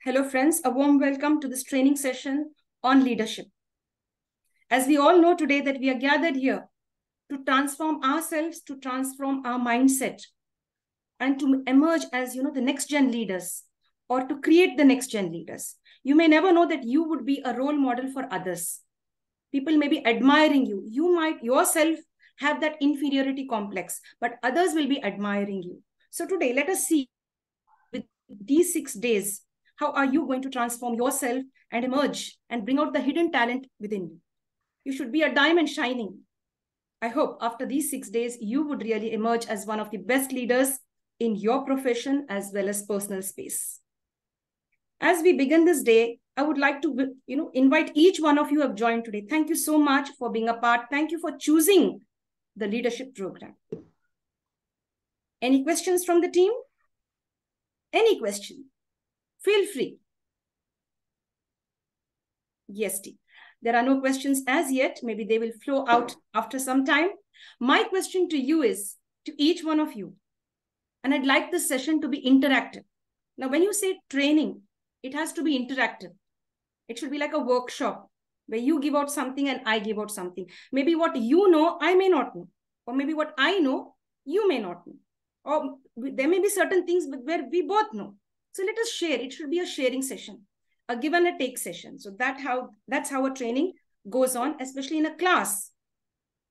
Hello friends, a warm welcome to this training session on leadership. As we all know today that we are gathered here to transform ourselves, to transform our mindset, and to emerge as the next gen leaders, or to create the next gen leaders. You may never know that you would be a role model for others. People may be admiring you. You might yourself have that inferiority complex, but others will be admiring you. So today, let us see with these 6 days, how are you going to transform yourself and emerge and bring out the hidden talent within you? You should be a diamond shining. I hope after these 6 days, you would really emerge as one of the best leaders in your profession as well as personal space. As we begin this day, I would like to invite each one of you who have joined today. Thank you so much for being a part. Thank you for choosing the leadership program. Any questions from the team? Any question? Feel free. Yes, team. There are no questions as yet. Maybe they will flow out after some time. My question to you is, to each one of you, and I'd like this session to be interactive. Now, when you say training, it has to be interactive. It should be like a workshop where you give out something and I give out something. Maybe what you know, I may not know. Or maybe what I know, you may not know. Or there may be certain things where we both know. So let us share. It should be a sharing session, a give and a take session. So that's how a training goes on, especially in a class.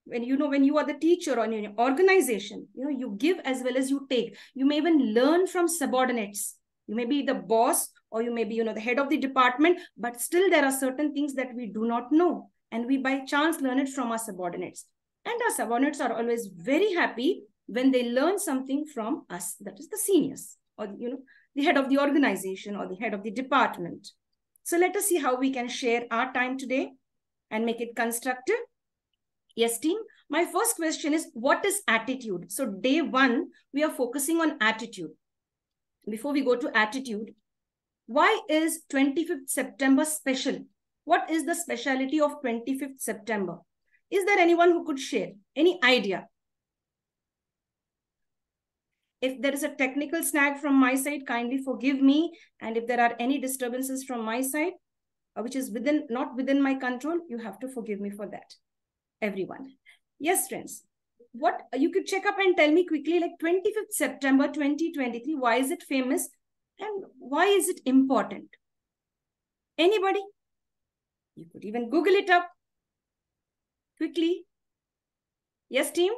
When you are the teacher or in your organization, you give as well as you take. You may even learn from subordinates. You may be the boss or you may be the head of the department, but still there are certain things that we do not know. And we by chance learn it from our subordinates. And our subordinates are always very happy when they learn something from us, that is the seniors or the head of the organization or the head of the department. So let us see how we can share our time today and make it constructive. Yes, team. My first question is, what is attitude? So day one, we are focusing on attitude. Before we go to attitude, why is 25th September special? What is the speciality of 25th September? Is there anyone who could share any idea? If there is a technical snag from my side, kindly forgive me. And if there are any disturbances from my side, which is not within my control, you have to forgive me for that. Everyone. Yes, friends. What you could check up and tell me quickly, like 25th September 2023, why is it famous and why is it important? Anybody? You could even Google it up quickly. Yes, team?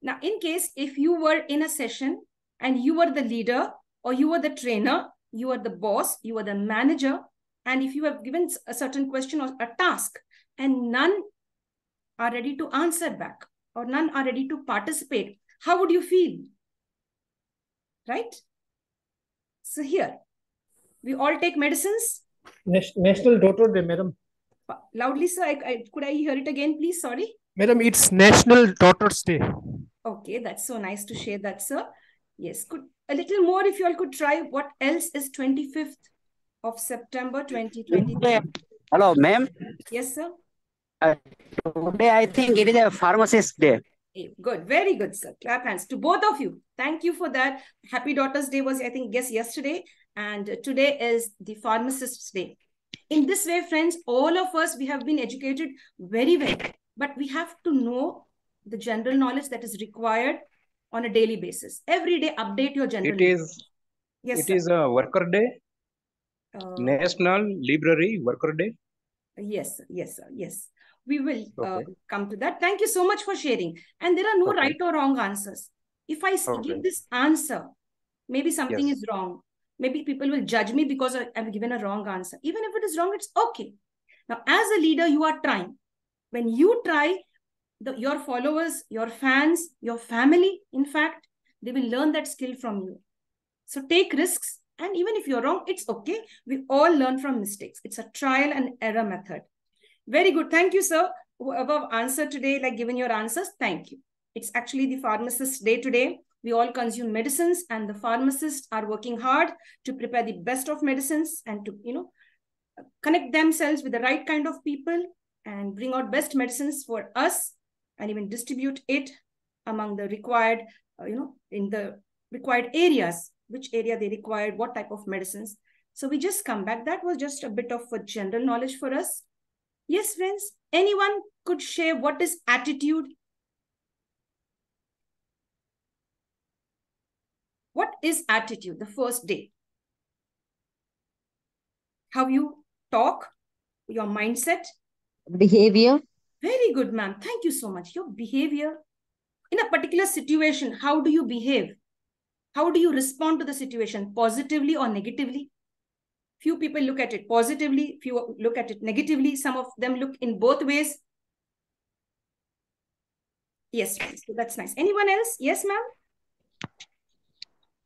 Now, in case if you were in a session and you were the leader or you were the trainer, you were the boss, you were the manager, and if you have given a certain question or a task and none are ready to answer back or none are ready to participate, how would you feel? Right? So here, we all take medicines. National Daughter Day, madam. Loudly, sir. Could I hear it again, please? Sorry. Madam, it's National Daughters Day. Okay, that's so nice to share that, sir. Yes, could a little more if you all could try. What else is 25th of September 2023? Hello, ma'am. Yes, sir. Today I think it is a pharmacist day. Good, very good, sir. Clap hands to both of you. Thank you for that. Happy Daughters Day was, I think, yesterday, and today is the Pharmacist's Day. In this way, friends, all of us, we have been educated very well, but we have to know the general knowledge that is required on a daily basis. Every day, update your general knowledge. Yes, it sir. is a worker day, National Library Worker Day. Yes, yes, sir. Yes. We will come to that. Thank you so much for sharing. And there are no right or wrong answers. If I give this answer, maybe something is wrong. Maybe people will judge me because I've given a wrong answer. Even if it is wrong, it's okay. Now, as a leader, you are trying. When you try, your followers, your fans, your family, in fact, they will learn that skill from you. So take risks. And even if you're wrong, it's okay. We all learn from mistakes. It's a trial and error method. Very good. Thank you, sir. Whoever answered today, like given your answers, thank you. It's actually the Pharmacist's Day today. We all consume medicines and the pharmacists are working hard to prepare the best of medicines and to, connect themselves with the right kind of people and bring out best medicines for us and even distribute it among the required, in the required areas which area they required, what type of medicines. So we just come back. That was just a bit of a general knowledge for us. Yes, friends, anyone could share what is attitude? What is attitude the first day? How you talk, your mindset? Behavior. Very good, ma'am. Thank you so much. Your behavior in a particular situation, how do you behave? How do you respond to the situation, positively or negatively? Few people look at it positively, few look at it negatively. Some of them look in both ways. Yes, so that's nice. Anyone else? Yes, ma'am?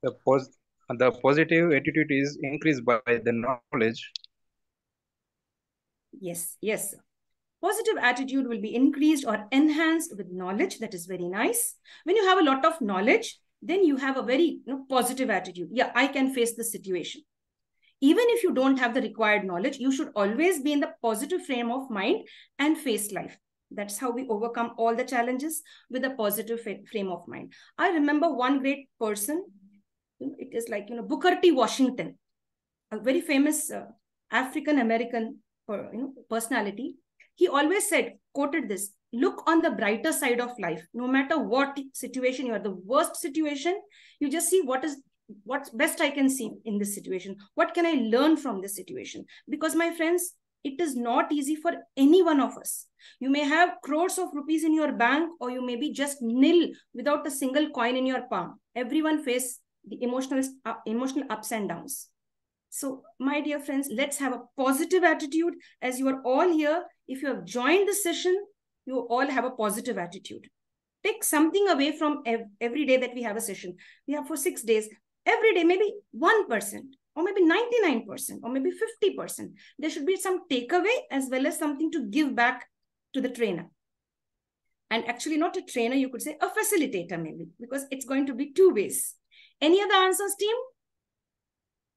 The positive attitude is increased by the knowledge. Yes, yes. Positive attitude will be increased or enhanced with knowledge. That is very nice. When you have a lot of knowledge, then you have a very positive attitude. Yeah, I can face the situation. Even if you don't have the required knowledge, you should always be in the positive frame of mind and face life. That's how we overcome all the challenges, with a positive frame of mind. I remember one great person. It is like, Booker T. Washington, a very famous African-American personality. He always quoted this: look on the brighter side of life. No matter what situation you are, the worst situation, you just see what's best I can see in this situation. What can I learn from this situation? Because, my friends, it is not easy for any one of us. You may have crores of rupees in your bank, or you may be just nil without a single coin in your palm. Everyone faces the emotional ups and downs. So, my dear friends, let's have a positive attitude. As you are all here, if you have joined the session, you all have a positive attitude. Take something away from every day that we have a session. We have for 6 days. Every day, maybe 1%, or maybe 99%, or maybe 50%. There should be some takeaway as well as something to give back to the trainer. And actually, not a trainer, you could say a facilitator maybe, because it's going to be 2 ways. Any other answers, team?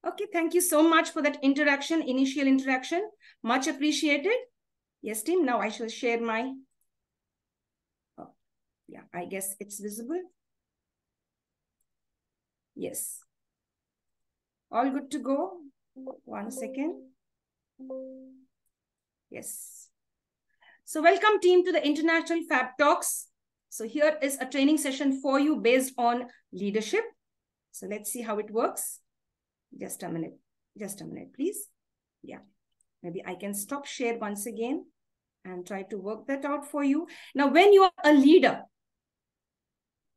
Okay, thank you so much for that initial interaction. Much appreciated. Yes, team, now I shall share my... Oh, yeah, I guess it's visible. Yes. All good to go? 1 second. Yes. So welcome, team, to the International Fabtalks. So here is a training session for you based on leadership. So let's see how it works. Just a minute, please. Yeah, maybe I can stop share once again and try to work that out for you. Now, when you are a leader,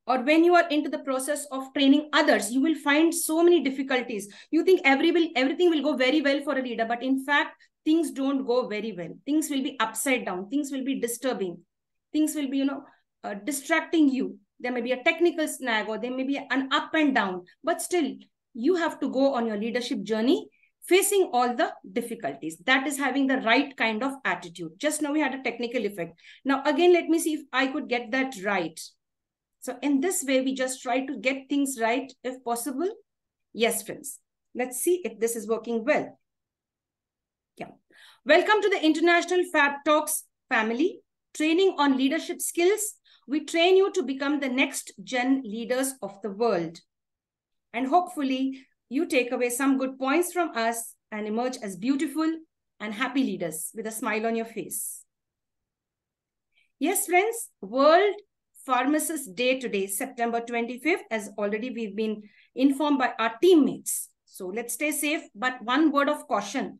or when you are into the process of training others, you will find so many difficulties. You think everything will go very well for a leader, but in fact, things don't go very well. Things will be upside down. Things will be disturbing. Things will be, distracting you. There may be a technical snag, or there may be an up and down, but still, you have to go on your leadership journey facing all the difficulties. That is having the right kind of attitude. Just now we had a technical effect. Now, again, let me see if I could get that right. So in this way, we just try to get things right if possible. Yes, friends. Let's see if this is working well. Yeah. Welcome to the International Fabtalks family. Training on leadership skills. We train you to become the next gen leaders of the world. And hopefully, you take away some good points from us and emerge as beautiful and happy leaders with a smile on your face. Yes, friends, World Pharmacist Day today, September 25th, as already we've been informed by our teammates. So let's stay safe, but one word of caution.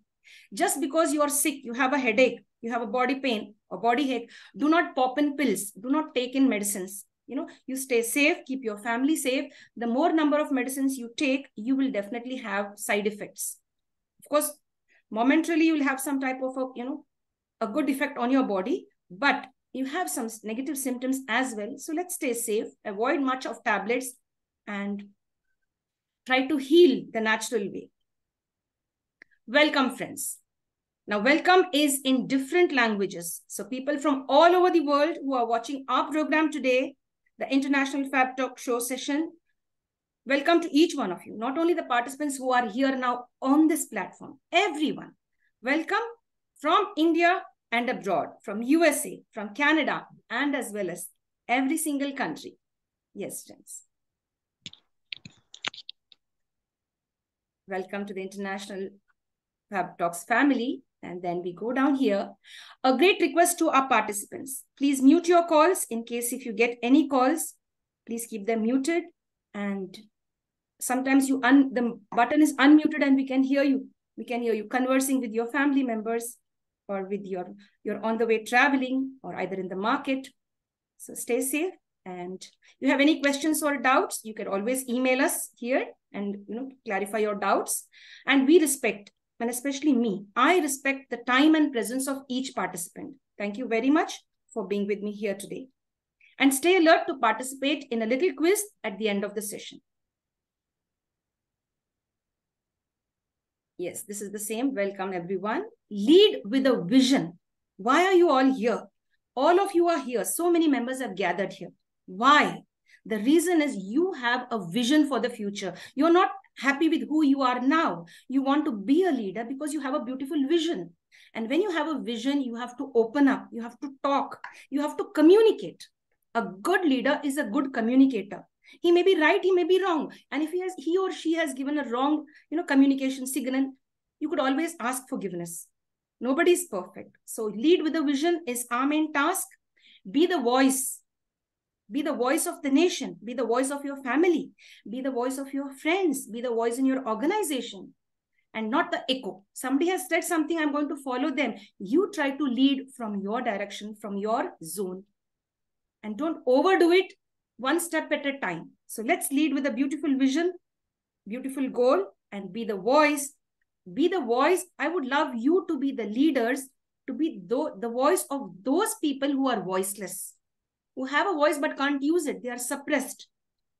Just because you are sick, you have a headache, you have a body pain or body ache, do not pop in pills, do not take in medicines. You stay safe, keep your family safe. The more number of medicines you take, you will definitely have side effects. Of course, momentarily, you'll have some type of, a good effect on your body, but you have some negative symptoms as well. So let's stay safe, avoid much of tablets, and try to heal the natural way. Welcome, friends. Now, welcome is in different languages. So people from all over the world who are watching our program today, the International Fab Talk Show session, welcome to each one of you. Not only the participants who are here now on this platform, everyone. Welcome from India and abroad, from USA, from Canada, and as well as every single country. Yes, friends. Welcome to the International Fabtalks family. And then we go down here. A great request to our participants. Please mute your calls in case if you get any calls, please keep them muted. And sometimes the button is unmuted and we can hear you. We can hear you conversing with your family members or with you're on the way traveling or either in the market. So stay safe. And if you have any questions or doubts, you can always email us here and clarify your doubts. And we respect, and especially me, I respect the time and presence of each participant. Thank you very much for being with me here today. And stay alert to participate in a little quiz at the end of the session. Yes, this is the same. Welcome, everyone. Lead with a vision. Why are you all here? All of you are here. So many members have gathered here. Why? The reason is you have a vision for the future. You're not happy with who you are now. You want to be a leader because you have a beautiful vision. And when you have a vision, you have to open up. You have to talk. You have to communicate. A good leader is a good communicator. He may be right, he may be wrong. And if he or she has given a wrong, communication signal, you could always ask forgiveness. Nobody is perfect. So lead with a vision is our main task. Be the voice. Be the voice of the nation. Be the voice of your family. Be the voice of your friends. Be the voice in your organization. And not the echo. Somebody has said something, I'm going to follow them. You try to lead from your direction, from your zone. And don't overdo it, one step at a time. So let's lead with a beautiful vision, beautiful goal, and be the voice. Be the voice. I would love you to be the leaders, to be the voice of those people who are voiceless, who have a voice but can't use it. They are suppressed.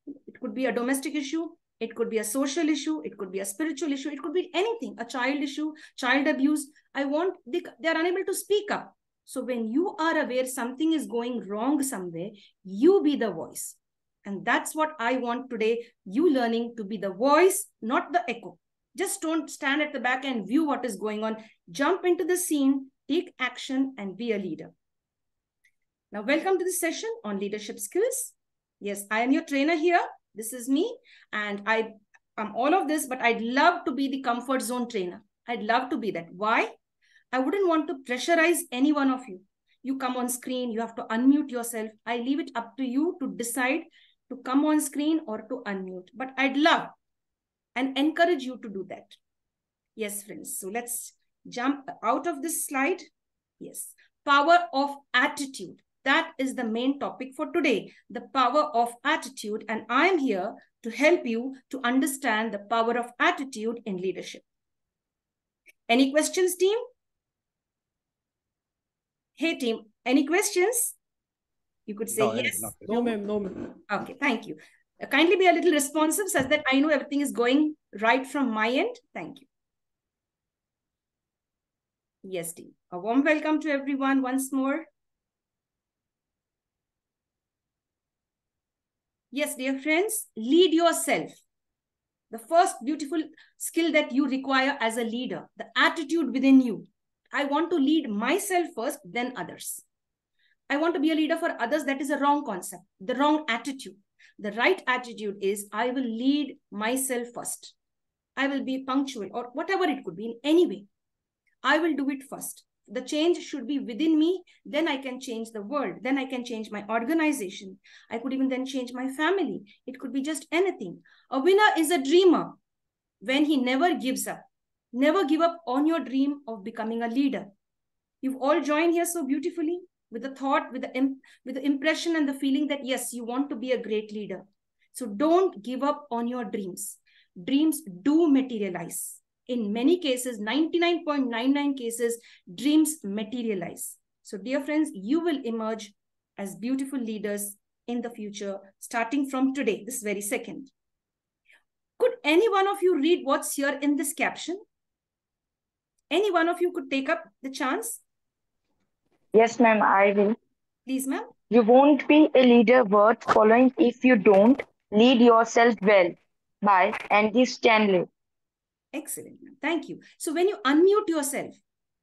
It could be a domestic issue. It could be a social issue. It could be a spiritual issue. It could be anything, a child issue, child abuse. They are unable to speak up. So when you are aware something is going wrong somewhere, you be the voice. And that's what I want today, you learning to be the voice, not the echo. Just don't stand at the back and view what is going on. Jump into the scene, take action, and be a leader. Now, welcome to the session on leadership skills. Yes, I am your trainer here. This is me. And I'm all of this, but I'd love to be the comfort zone trainer. I'd love to be that. Why? I wouldn't want to pressurize any one of you. You come on screen, you have to unmute yourself. I leave it up to you to decide to come on screen or to unmute. But I'd love and encourage you to do that. Yes, friends. So let's jump out of this slide. Yes. Power of attitude. That is the main topic for today. The power of attitude. And I'm here to help you to understand the power of attitude in leadership. Any questions, team? Hey, team, any questions? You could say yes. No, ma'am. No, ma'am. Okay, thank you. Kindly be a little responsive such that I know everything is going right from my end. Thank you. Yes, team. A warm welcome to everyone once more. Yes, dear friends, lead yourself. The first beautiful skill that you require as a leader, the attitude within you. I want to lead myself first, then others. I want to be a leader for others. That is a wrong concept, the wrong attitude. The right attitude is I will lead myself first. I will be punctual or whatever it could be in any way. I will do it first. The change should be within me. Then I can change the world. Then I can change my organization. I could even then change my family. It could be just anything. A winner is a dreamer when he never gives up. Never give up on your dream of becoming a leader. You've all joined here so beautifully with the thought, with the impression and the feeling that, yes, you want to be a great leader. So don't give up on your dreams. Dreams do materialize. In many cases, 99.99 cases, dreams materialize. So dear friends, you will emerge as beautiful leaders in the future, starting from today, this very second. Could any one of you read what's here in this caption? Any one of you could take up the chance? Yes, ma'am, I will. Please, ma'am. You won't be a leader worth following if you don't lead yourself well. By Andy Stanley. Excellent. Thank you. So when you unmute yourself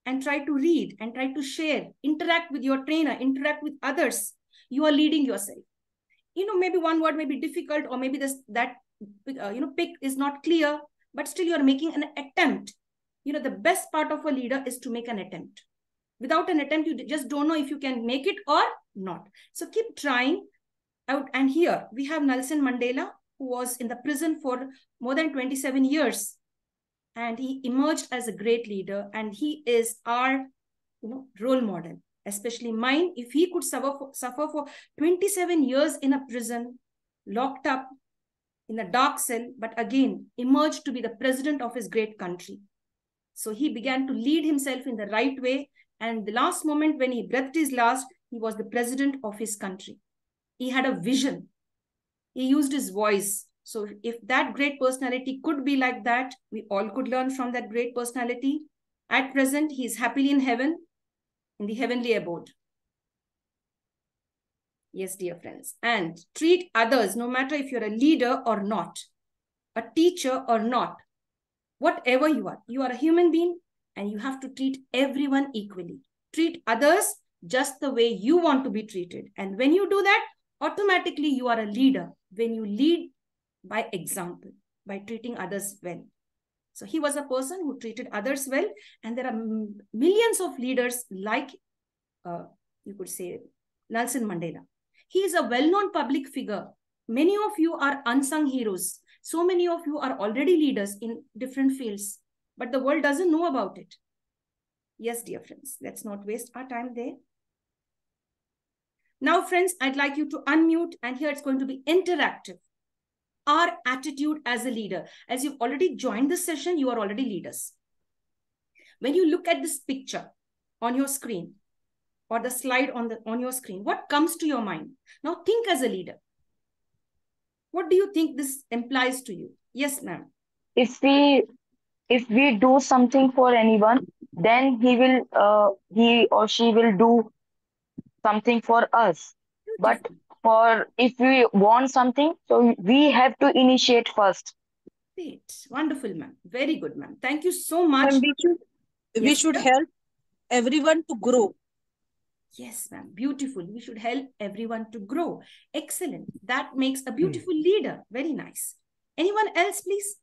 and try to read and try to share, interact with your trainer, interact with others, you are leading yourself. Maybe one word may be difficult or maybe that pick is not clear. but still you're making an attempt. The best part of a leader is to make an attempt. Without an attempt, you just don't know if you can make it or not. So keep trying out. And here we have Nelson Mandela, who was in the prison for more than 27 years. And he emerged as a great leader. And he is our role model, especially mine. If he could suffer for 27 years in a prison, locked up in a dark cell, but again emerged to be the president of his great country. So he began to lead himself in the right way. And the last moment when he breathed his last, he was the president of his country. He had a vision. He used his voice. So if that great personality could be like that, we all could learn from that great personality. At present, he is happily in heaven, in the heavenly abode. Yes, dear friends. And treat others, no matter if you're a leader or not, a teacher or not, whatever you are a human being, and you have to treat everyone equally. Treat others just the way you want to be treated. And when you do that, automatically you are a leader. When you lead by example, by treating others well. So he was a person who treated others well. And there are millions of leaders like, you could say, Nelson Mandela. He is a well-known public figure. Many of you are unsung heroes. So many of you are already leaders in different fields, but the world doesn't know about it. Yes, dear friends, let's not waste our time there. Now, friends, I'd like you to unmute, and here it's going to be interactive. Our attitude as a leader. As you've already joined this session, you are already leaders. When you look at this picture on your screen or the slide on your screen, what comes to your mind? Now think as a leader. What do you think this implies to you? Yes, ma'am. If we do something for anyone, then he or she will do something for us. But if we want something, so we have to initiate first. Great. Wonderful, ma'am. Very good, ma'am. Thank you so much. And we Yes, should sir. help everyone to grow. Yes, ma'am. Beautiful. We should help everyone to grow. Excellent. That makes a beautiful leader. Very nice. Anyone else, please?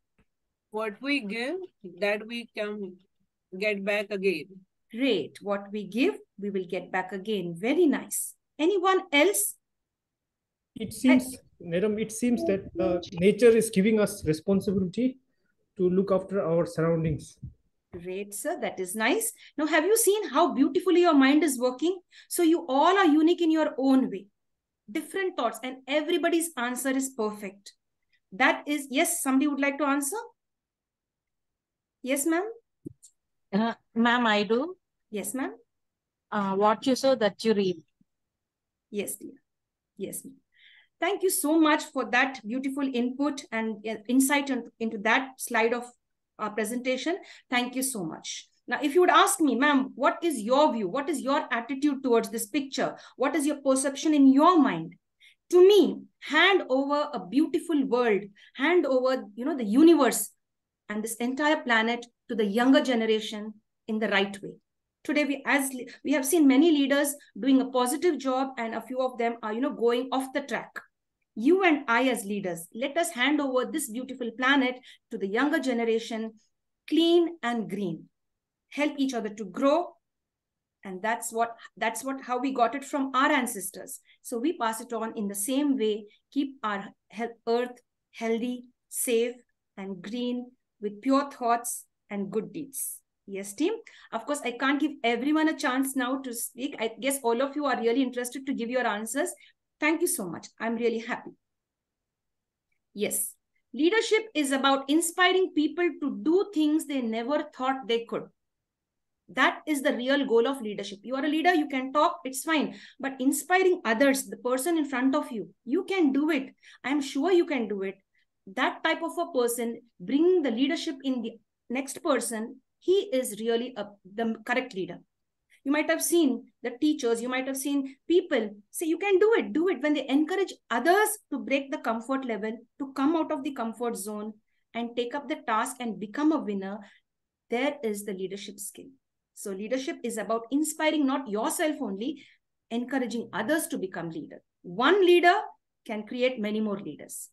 What we give, that we can get back again. Great. What we give, we will get back again. Very nice. Anyone else? It seems, Madam, it seems that nature is giving us responsibility to look after our surroundings. Great, sir. That is nice. Now, have you seen how beautifully your mind is working? So you all are unique in your own way. Different thoughts, and everybody's answer is perfect. That is, yes, somebody would like to answer? Yes, ma'am? Ma'am, I do. Yes, ma'am? What you sow, that you reap. Yes, dear. Yes, ma'am. Thank you so much for that beautiful input and insight into that slide of our presentation. Thank you so much. Now, if you would ask me, ma'am, what is your view? What is your attitude towards this picture? What is your perception in your mind? To me, hand over a beautiful world, hand over, the universe and this entire planet to the younger generation in the right way. Today, we have seen many leaders doing a positive job, and a few of them are, going off the track. You and I as leaders, let us hand over this beautiful planet to the younger generation, clean and green. Help each other to grow. And that's how we got it from our ancestors. So we pass it on in the same way, keep our earth healthy, safe, and green with pure thoughts and good deeds. Yes, team. Of course, I can't give everyone a chance now to speak. I guess all of you are really interested to give your answers. Thank you so much. I'm really happy. Yes. Leadership is about inspiring people to do things they never thought they could. That is the real goal of leadership. You are a leader, you can talk, it's fine. But inspiring others, the person in front of you, you can do it. I'm sure you can do it. That type of a person, bringing the leadership in the next person, he is really the correct leader. You might have seen the teachers, you might have seen people say, you can do it. When they encourage others to break the comfort level, to come out of the comfort zone and take up the task and become a winner, there is the leadership skill. So leadership is about inspiring not yourself only, encouraging others to become leader. One leader can create many more leaders.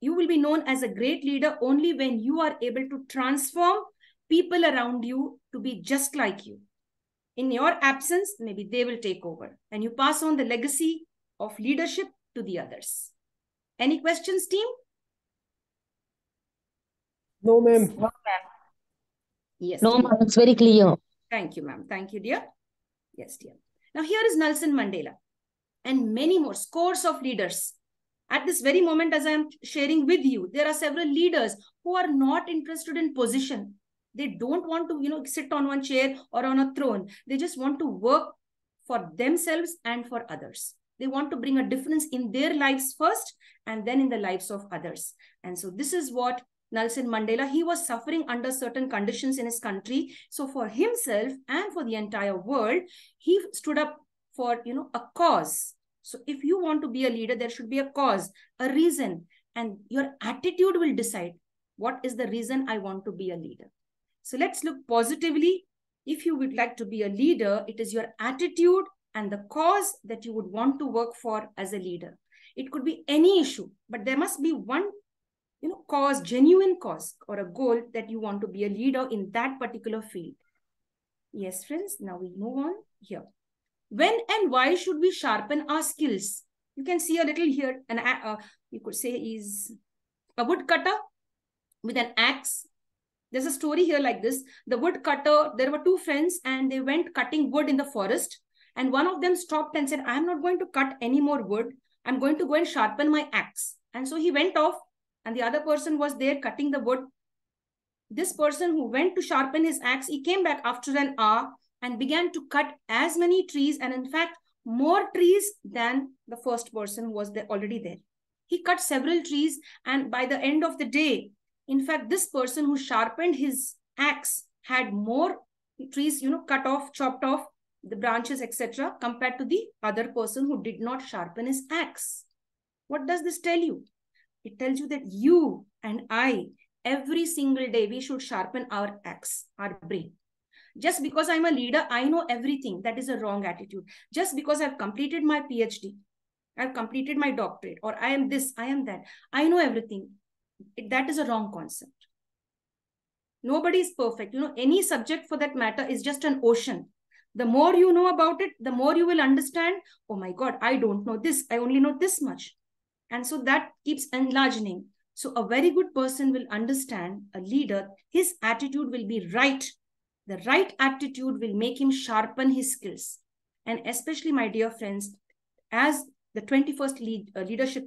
you will be known as a great leader only when you are able to transform people around you to be just like you. In your absence, maybe they will take over and you pass on the legacy of leadership to the others. Any questions, team? No, ma'am. No, ma'am. Yes. No, Dear. ma'am, it's very clear. Thank you, ma'am. Thank you, dear. Yes, dear. Now here is Nelson Mandela and many more scores of leaders. At this very moment, as I am sharing with you, there are several leaders who are not interested in position. They don't want to, sit on one chair or on a throne. They just want to work for themselves and for others. They want to bring a difference in their lives first and then in the lives of others. And so this is what Nelson Mandela, he was suffering under certain conditions in his country. So for himself and for the entire world, he stood up for, a cause. So if you want to be a leader, there should be a cause, a reason, and your attitude will decide what is the reason I want to be a leader. So let's look positively. If you would like to be a leader, it is your attitude and the cause that you would want to work for as a leader. It could be any issue, but there must be one cause, genuine cause or a goal that you want to be a leader in that particular field. Yes, friends, now we move on here. When and why should we sharpen our skills? You can see a little here, and you could say is a woodcutter with an axe. There's a story here like this. The woodcutter, there were two friends and they went cutting wood in the forest. And one of them stopped and said, I'm not going to cut any more wood. I'm going to go and sharpen my axe. And so he went off and the other person was there cutting the wood. This person who went to sharpen his axe, he came back after an hour and began to cut as many trees, and in fact, more trees than the first person who was there already there. He cut several trees, and by the end of the day, in fact, this person who sharpened his axe had more trees, cut off, chopped off, the branches, etc., compared to the other person who did not sharpen his axe. What does this tell you? It tells you that you and I, every single day, we should sharpen our axe, our brain. Just because I'm a leader, I know everything. That is a wrong attitude. Just because I've completed my PhD, I've completed my doctorate, or I am this, I am that, I know everything. That is a wrong concept. Nobody is perfect. Any subject for that matter is just an ocean. The more you know about it, the more you will understand, oh my God, I don't know this. I only know this much. And so that keeps enlarging. So a very good person will understand, a leader, his attitude will be right. The right attitude will make him sharpen his skills. And especially, my dear friends, as the 21st leadership,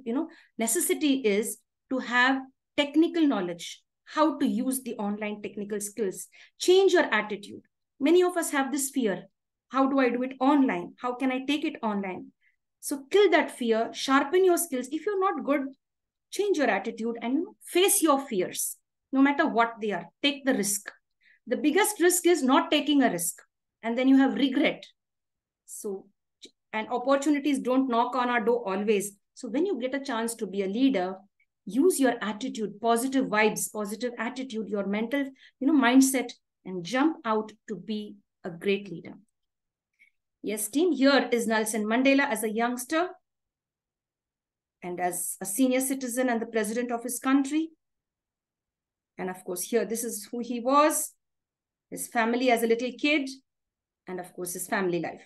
necessity is to have technical knowledge, how to use the online technical skills. Change your attitude. Many of us have this fear. How do I do it online? How can I take it online? So kill that fear, sharpen your skills. If you're not good, change your attitude and face your fears, no matter what they are. Take the risk. The biggest risk is not taking a risk, and then you have regret. So, and opportunities don't knock on our door always. So when you get a chance to be a leader, use your attitude, positive vibes, positive attitude, your mental, mindset, and jump out to be a great leader. Yes, team, here is Nelson Mandela as a youngster and as a senior citizen and the president of his country. And of course, here, this is who he was, his family as a little kid, and of course, his family life.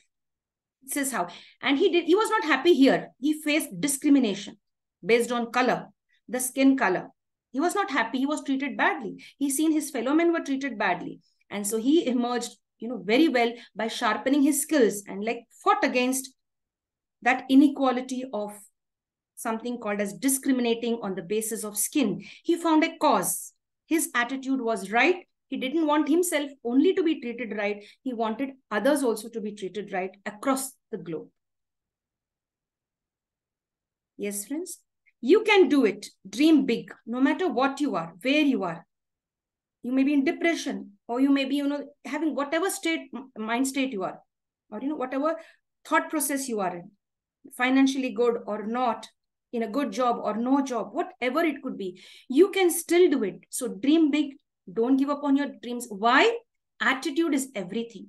This is how. And he was not happy here. He faced discrimination based on color, the skin color. He was not happy. He was treated badly. He seen his fellow men were treated badly. And so he emerged, very well by sharpening his skills and fought against that inequality of something called as discriminating on the basis of skin. He found a cause. His attitude was right. He didn't want himself only to be treated right. He wanted others also to be treated right across the globe. Yes, friends, you can do it. Dream big, no matter what you are, where you are. You may be in depression, or you may be, having whatever mind state you are, or, whatever thought process you are in, financially good or not, in a good job or no job, whatever it could be, you can still do it. So dream big. Don't give up on your dreams. Why? Attitude is everything.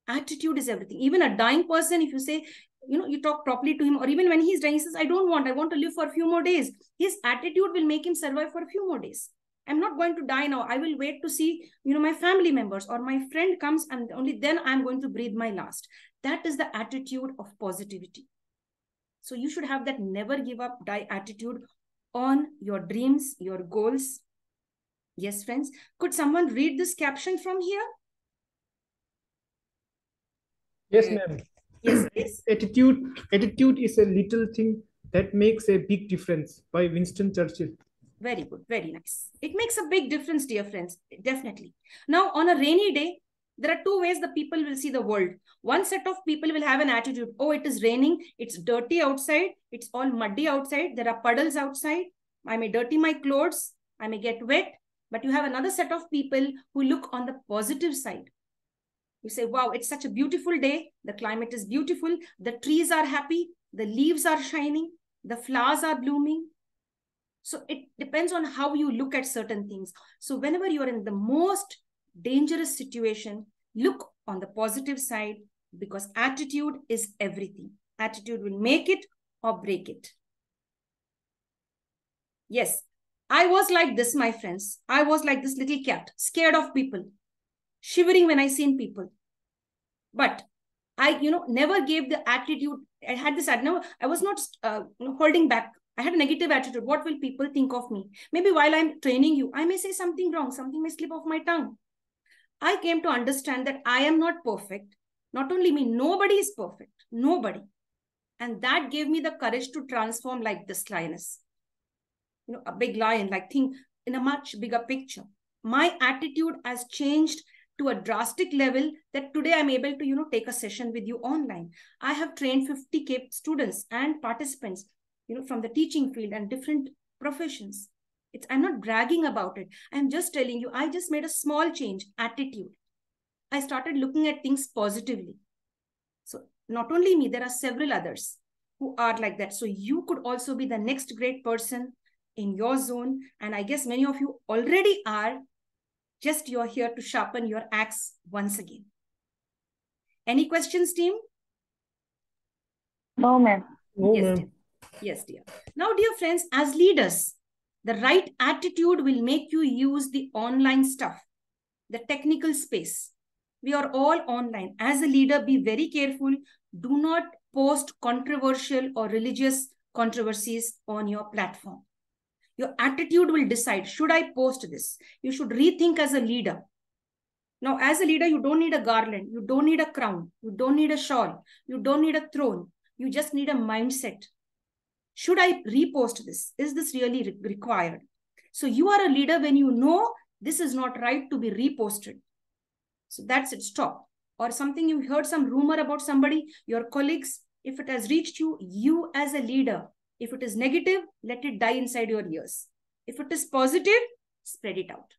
Attitude is everything. Even a dying person, if you say, you talk properly to him, or even when he's dying, he says, I want to live for a few more days. His attitude will make him survive for a few more days. I'm not going to die now. I will wait to see, my family members or my friend comes, and only then I'm going to breathe my last. That is the attitude of positivity. So you should have that never give up, die attitude on your dreams, your goals. Yes, friends. Could someone read this caption from here? Yes, ma'am. Yes, yes. Attitude is a little thing that makes a big difference, by Winston Churchill. Very good. Very nice. It makes a big difference, dear friends. Definitely. Now, on a rainy day, there are two ways the people will see the world. One set of people will have an attitude. Oh, it is raining. It's dirty outside. It's all muddy outside. There are puddles outside. I may dirty my clothes. I may get wet. But you have another set of people who look on the positive side. You say, wow, it's such a beautiful day. The climate is beautiful. The trees are happy. The leaves are shining. The flowers are blooming. So it depends on how you look at certain things. So whenever you're in the most dangerous situation, look on the positive side, because attitude is everything. Attitude will make it or break it. Yes, I was like this, my friends. I was like this little cat, scared of people, shivering when I seen people. But I, never gave the attitude. I had this, I was not holding back. I had a negative attitude. What will people think of me? Maybe while I'm training you, I may say something wrong. Something may slip off my tongue. I came to understand that I am not perfect. Not only me, nobody is perfect. Nobody. And that gave me the courage to transform like this lioness. A big lion, like think in a much bigger picture. My attitude has changed to a drastic level that today I'm able to, take a session with you online. I have trained 50K students and participants, from the teaching field and different professions. I'm not bragging about it. I'm just telling you, I just made a small change, attitude. I started looking at things positively. So not only me, there are several others who are like that. So you could also be the next great person in your zone. And I guess many of you already are. Just you're here to sharpen your axe once again. Any questions, team? No, ma'am. No, Yes, ma'am. dear. Yes, dear. Now, dear friends, as leaders, the right attitude will make you use the online stuff, the technical space. We are all online. As a leader, be very careful. Do not post controversial or religious controversies on your platform. Your attitude will decide, should I post this? You should rethink as a leader. Now, as a leader, you don't need a garland. You don't need a crown. You don't need a shawl. You don't need a throne. You just need a mindset. Should I repost this? Is this really required? So you are a leader when you know this is not right to be reposted. So that's it, stop. Or something you heard some rumor about somebody, your colleagues, if it has reached you, you as a leader, if it is negative, let it die inside your ears. If it is positive, spread it out.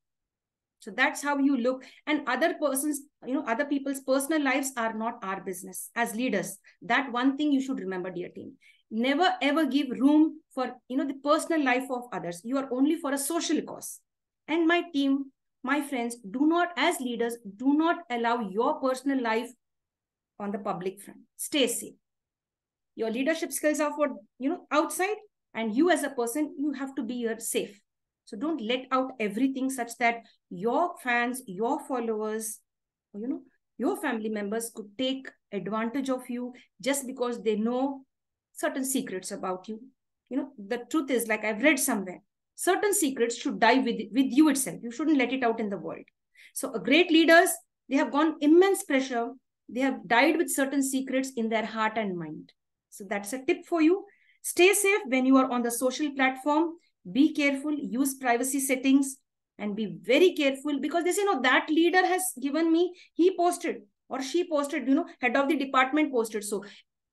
So that's how you look. And other persons, other people's personal lives are not our business as leaders. That one thing you should remember, dear team. Never ever give room for, the personal life of others. You are only for a social cause. And my team, my friends, do not, as leaders, do not allow your personal life on the public front. Stay safe. Your leadership skills are for, outside, and you as a person, you have to be safe. So don't let out everything such that your fans, your followers, your family members could take advantage of you just because they know certain secrets about you. The truth is, like I've read somewhere, certain secrets should die with you itself. You shouldn't let it out in the world. So great leaders, they have gone immense pressure. They have died with certain secrets in their heart and mind. So that's a tip for you. Stay safe when you are on the social platform. Be careful, use privacy settings, and be very careful, because they say, no, that leader has given me, he posted or she posted, head of the department posted. So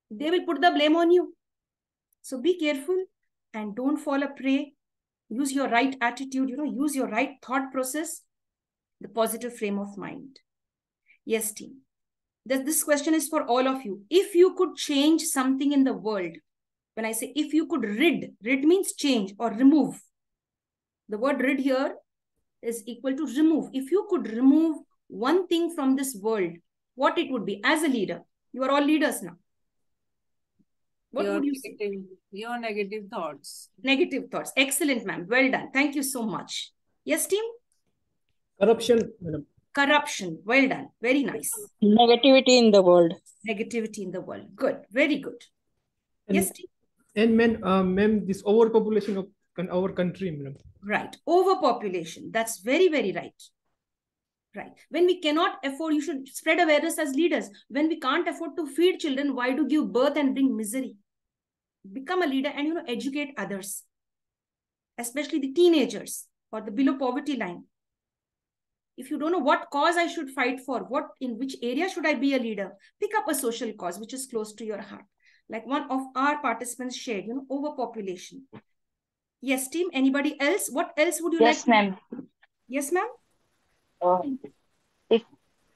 they will put the blame on you. So be careful and don't fall a prey. Use your right attitude, use your right thought process, the positive frame of mind. Yes, team. This question is for all of you. If you could change something in the world, when I say if you could rid means change or remove. The word rid here is equal to remove. If you could remove one thing from this world, what it would be as a leader? You are all leaders now. What would you say? Your negative thoughts. Negative thoughts. Excellent, ma'am. Well done. Thank you so much. Yes, team? Corruption, madam. Corruption. Well done. Very nice. Negativity in the world. Negativity in the world. Good. Very good. And, yes, team? And ma'am, this overpopulation of our country, madam. Right. Overpopulation. That's very, very right. Right. When we cannot afford, you should spread awareness as leaders. When we can't afford to feed children, why do give birth and bring misery? Become a leader and, educate others, especially the teenagers or the below poverty line. If you don't know what cause I should fight for, in which area should I be a leader, pick up a social cause which is close to your heart. Like one of our participants shared, overpopulation. Yes, team. Anybody else? What else would you like? Yes, ma'am. Yes, ma'am. If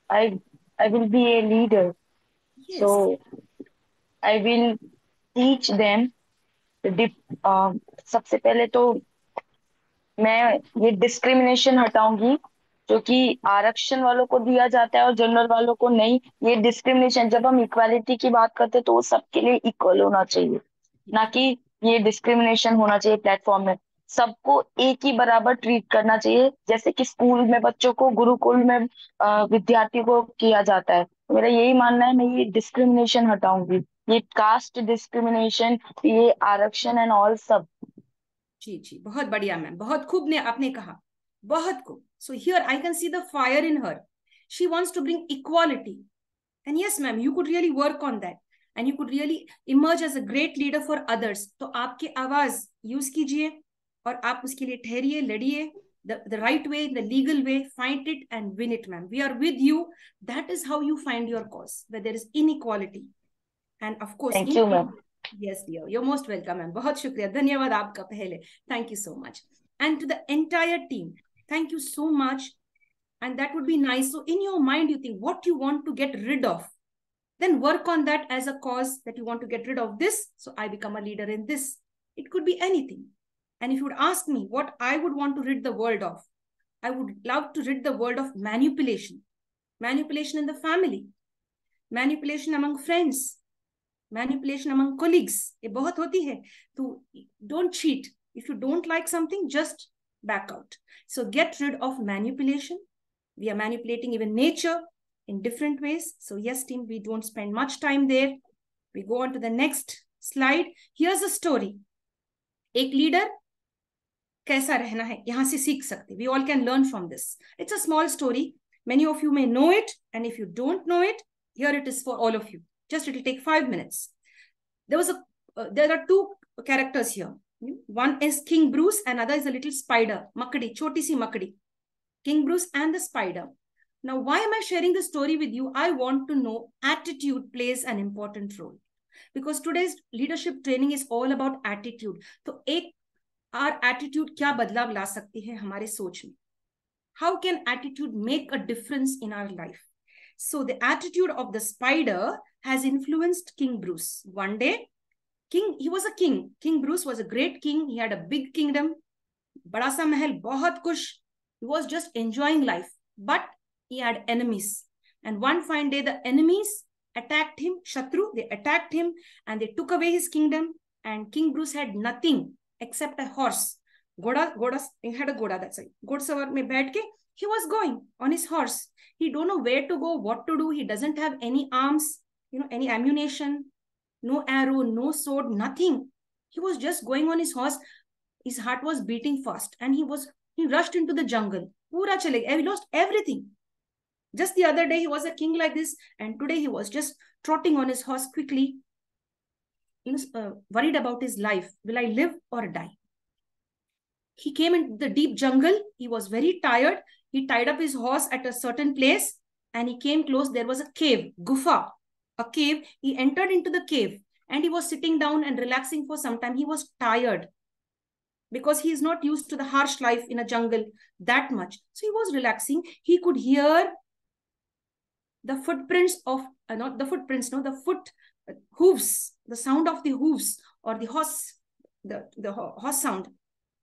I will be a leader, yes. So I will teach them. सबसे पहले तो मैं ये discrimination हटाऊंगी जो कि आरक्षण वालों को दिया जाता है और जनरल वालों को नहीं. ये डिस्क्रिमिनेशन, जब हम इक्वालिटी की बात करते हैं तो वो सबके लिए इक्वल होना चाहिए, ना कि ये डिस्क्रिमिनेशन होना चाहिए प्लेटफॉर्म में. सबको एक ही बराबर ट्रीट करना चाहिए, जैसे कि स्कूल में बच्चों को, गुरुकुल में विद्यार्थी को किया जाता है. तो मेरा यही मानना है, मैं ये डिस्क्रिमिनेशन हटाऊंगी, ये कास्ट डिस्क्रिमिनेशन, ये आरक्षण एंड ऑल सब. जी जी, बहुत बढ़िया मैम, बहुत खूब ने आपने कहा, बहुत खूब. So here I can see the fire in her. She wants to bring equality. And yes ma'am, you could really work on that and you could really emerge as a great leader for others. तो आपकी आवाज use कीजिए और आप उसके लिए ठहरिए, लड़िए. The right way, the legal way, find it and win it, ma'am. We are with you. That is how you find your cause, where there is inequality. And of course, thank you, ma'am. Yes, dear. You're most welcome, ma'am. बहुत शुक्रिया, धन्यवाद आपका पहले. Thank you so much. And to the entire team, thank you so much. And that would be nice. So in your mind, you think what you want to get rid of. Then work on that as a cause that you want to get rid of this. So I become a leader in this. It could be anything. And if you would ask me what I would want to rid the world of, I would love to rid the world of manipulation. Manipulation in the family. Manipulation among friends. Manipulation among colleagues. ये बहुत होती है. तो don't cheat. If you don't like something, just back out. So get rid of manipulation. We are manipulating even nature in different ways. So yes, team, we don't spend much time there. We go on to the next slide. Here's a story. एक leader कैसा रहना है, यहाँ से सीख सकते. We all can learn from this. It's a small story. Many of you may know it, and if you don't know it, here it is for all of you. Just it will take 5 minutes. There are two characters here. One is King Bruce, and another is a little spider, Makdi, choti si Makdi. King Bruce and the spider. Now, why am I sharing the story with you? I want to know attitude plays an important role. Because today's leadership training is all about attitude. तो एक our attitude क्या बदलाव ला सकती है हमारे सोच में? How can attitude make a difference in our life? So the attitude of the spider has influenced King Bruce. One day, he was a king. King Bruce was a great king. He had a big kingdom. बड़ा सा महल, बहुत कुछ. He was just enjoying life. But he had enemies. And one fine day, the enemies attacked him. Shatru, they attacked him and they took away his kingdom. And King Bruce had nothing except a horse. He had a goda, that's it. Godsavar mein baith ke, he was going on his horse. He don't know where to go, what to do. He doesn't have any arms, any ammunition, no arrow, no sword, nothing. He was just going on his horse. His heart was beating fast and he rushed into the jungle. Pura chale gaya. He lost everything. Just the other day, he was a king like this, and today he was just trotting on his horse quickly, worried about his life. Will I live or die? He came into the deep jungle. He was very tired. He tied up his horse at a certain place and he came close. There was a cave, gufa, a cave. He entered into the cave and he was sitting down and relaxing for some time. He was tired because he is not used to the harsh life in a jungle that much. So he was relaxing. He could hear the footprints of, the foot hooves, the sound of the hooves or the horse, the horse sound.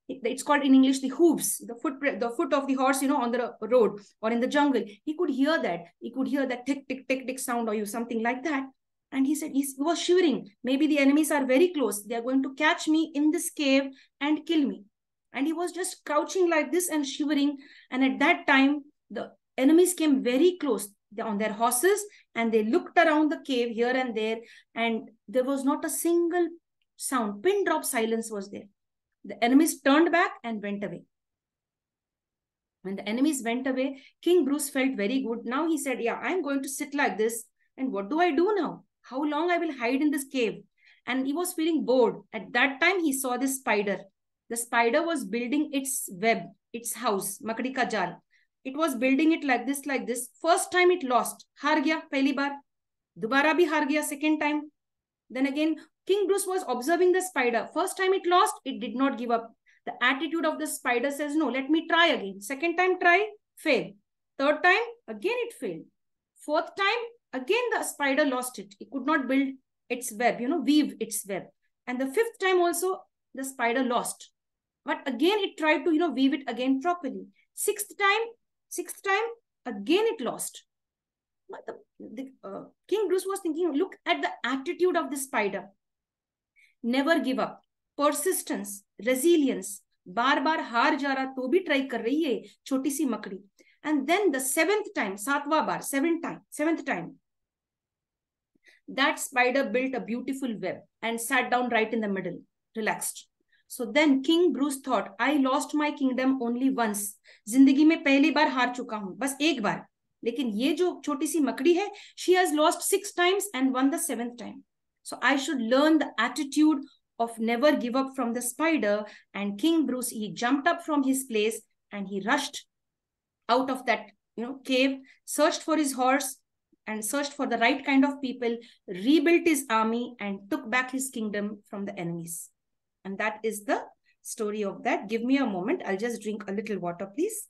It's called in English the hooves, the foot of the horse, on the road or in the jungle. He could hear that. He could hear that tick, tick, tick, tick sound or something like that. And he said he was shivering. Maybe the enemies are very close. They are going to catch me in this cave and kill me. And he was just crouching like this and shivering. And at that time, the enemies came very close on their horses, and they looked around the cave here and there, and there was not a single sound. Pin drop silence was there. The enemies turned back and went away. When the enemies went away, King Bruce felt very good. Now he said, yeah, I'm going to sit like this. And what do I do now? How long I will hide in this cave? And he was feeling bored. At that time, he saw this spider. The spider was building its web, its house, Makdi ka jal. It was building it like this, like this. First time it lost. Har gaya, pehli bar. Dobara bhi har gaya, second time. Then again, King Bruce was observing the spider. First time it lost, it did not give up. The attitude of the spider says, no, let me try again. Second time, try, fail. Third time, again it failed. Fourth time, again the spider lost it. It could not build its web, weave its web. And the fifth time also, the spider lost. But again, it tried to, weave it again properly. Sixth time, again it lost. But King Bruce was thinking, look at the attitude of the spider. Never give up. Persistence, resilience. बार-बार हार जा रहा तो भी try कर रही है छोटी सी मकड़ी. And then the seventh time, सातवां बार, seventh time, that spider built a beautiful web and sat down right in the middle, relaxed. So then King Bruce thought, I lost my kingdom only once. जिंदगी में पहली बार हार चुका हूं, बस एक बार. लेकिन ये जो छोटी सी मकड़ी है, she has lost 6 times and won the 7th time. So I should learn the attitude of never give up from the spider. And King Bruce, he jumped up from his place and he rushed out of that cave, searched for his horse and searched for the right kind of people, rebuilt his army and took back his kingdom from the enemies. And that is the story of that. Give me a moment. I'll just drink a little water, please.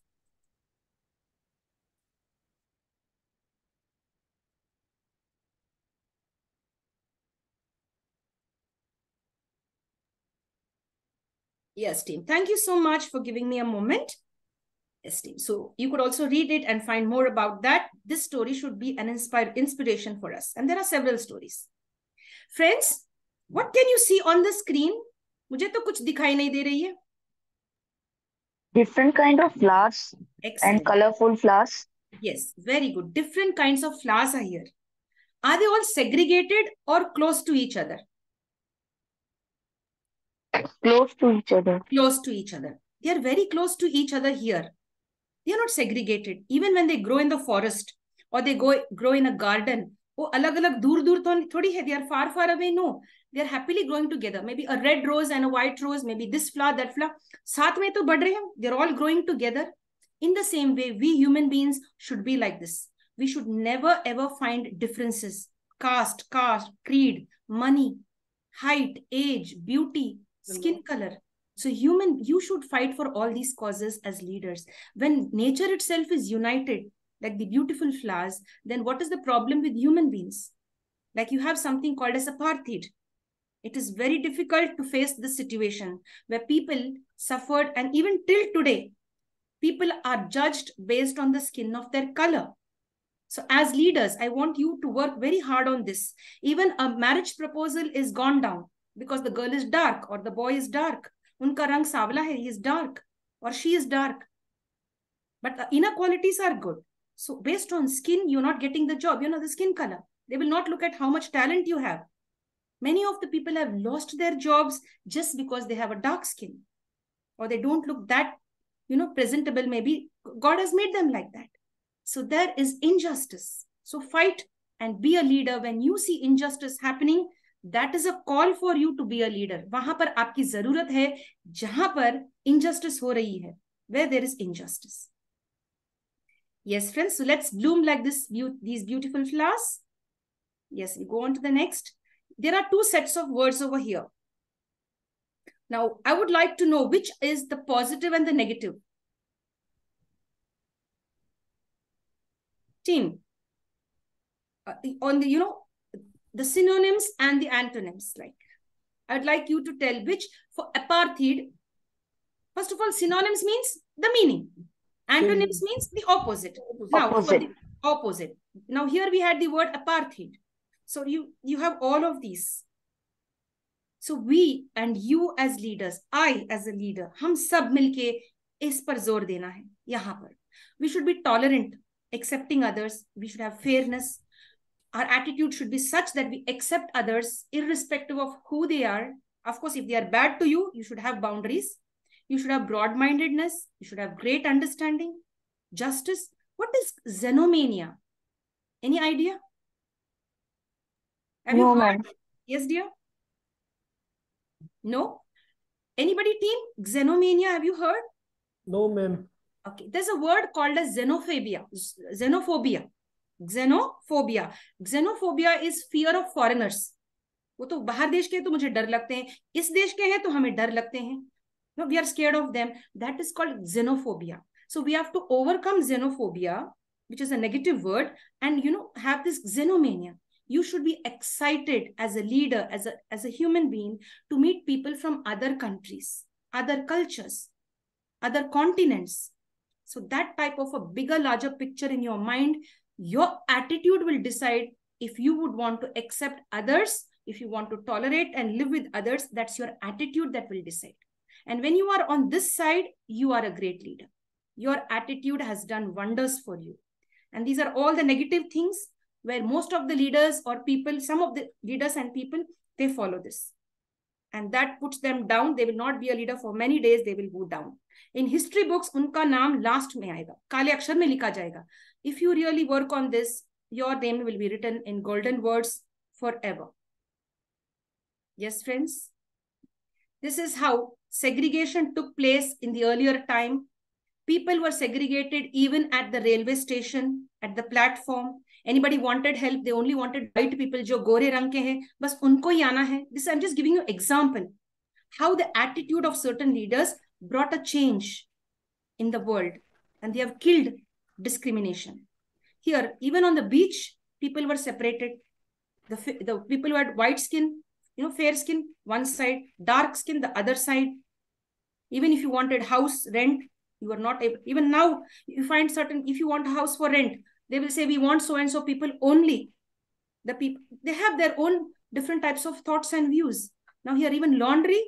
Yes, team. Thank you so much for giving me a moment. Yes, team. So you could also read it and find more about that. This story should be an inspiration for us. And there are several stories. Friends, what can you see on the screen? मुझे तो कुछ दिखाई नहीं दे रही है. Different kind of flowers. Excellent. And colorful flowers. Yes, very good. Different kinds of flowers are here. Are they all segregated or close to each other? Close to each other. Close to each other. They are very close to each other here. They are not segregated. Even when they grow in the forest or they grow in a garden, वो अलग-अलग दूर-दूर थोड़ी है. They are far away. No, they are happily growing together. Maybe a red rose and a white rose. Maybe this flower, that flower. साथ में तो बढ़ रहे हैं. They are all growing together. In the same way, we human beings should be like this. We should never ever find differences. Caste, creed, money, height, age, beauty, skin color. So you should fight for all these causes as leaders. When nature itself is united, like the beautiful flowers, then what is the problem with human beings? Like you have something called as apartheid. It is very difficult to face this situation where people suffered, and even till today, people are judged based on the skin of their color. So as leaders, I want you to work very hard on this. Even a marriage proposal is gone down because the girl is dark or the boy is dark. Unka rang savla hai, he is dark or she is dark. But the inequalities are good. So based on skin, you're not getting the job. The skin color. They will not look at how much talent you have. Many of the people have lost their jobs just because they have a dark skin or they don't look that, presentable. Maybe God has made them like that. So there is injustice. So fight and be a leader. When you see injustice happening, that is a call for you to be a leader. वहां पर आपकी जरूरत है जहां पर injustice हो रही है, where there is injustice. Yes, friends. So let's bloom like this. These beautiful flowers. Yes, we go on to the next. There are 2 sets of words over here. Now, I would like to know which is the positive and the negative. Team, on the, the synonyms and the antonyms, like, I'd like you to tell which for apartheid. First of all, synonyms means the meaning. Antonyms means the opposite. Now, for the opposite. Now, here we had the word apartheid. So you have all of these. So we and you as leaders, I as a leader, हम सब मिलके इस पर जोर देना है यहाँ पर. We should be tolerant, accepting others. We should have fairness. Our attitude should be such that we accept others irrespective of who they are. Of course, if they are bad to you, you should have boundaries. You should have broad-mindedness. You should have great understanding, justice. What is xenomania? Any idea? Have No, you heard? ma'am. Yes, dear? No? Anybody, team? Xenomania, have you heard? No, ma'am. Okay, there's a word called as xenophobia. Xenophobia. Xenophobia. Xenophobia is fear of foreigners. वो तो बाहर देश के हैं तो मुझे डर लगते हैं, इस देश के हैं तो हमें डर लगते हैं. No, we are scared of them. That is called xenophobia. So we have to overcome xenophobia, which is a negative word, and have this xenomania. You should be excited as a leader, as a human being, to meet people from other countries, other cultures, other continents. So that type of a bigger, larger picture in your mind, your attitude will decide if you would want to accept others, if you want to tolerate and live with others. That's your attitude that will decide. And when you are on this side, you are a great leader. Your attitude has done wonders for you. And these are all the negative things where most of the leaders or people, some of the leaders and people, they follow this. And that puts them down. They will not be a leader for many days. They will go down. In history books, उनका नाम last में आएगा, काले अक्षर में लिखा जाएगा. If you really work on this, your name will be written in golden words forever. Yes, friends? This is how segregation took place in the earlier time. People were segregated even at the railway station, at the platform. Anybody wanted help, they only wanted white people, जो गोरे रंग के हैं, बस उनको ही आना है. This I'm just giving you example. How the attitude of certain leaders brought a change in the world, and they have killed discrimination. Here, even on the beach, people were separated. The people who had white skin, fair skin, one side, dark skin, the other side. Even if you wanted house rent, you are not able. Even now, you find certain, if you want a house for rent, they will say, we want so-and-so people only. The people, they have their own different types of thoughts and views. Now here, even laundry,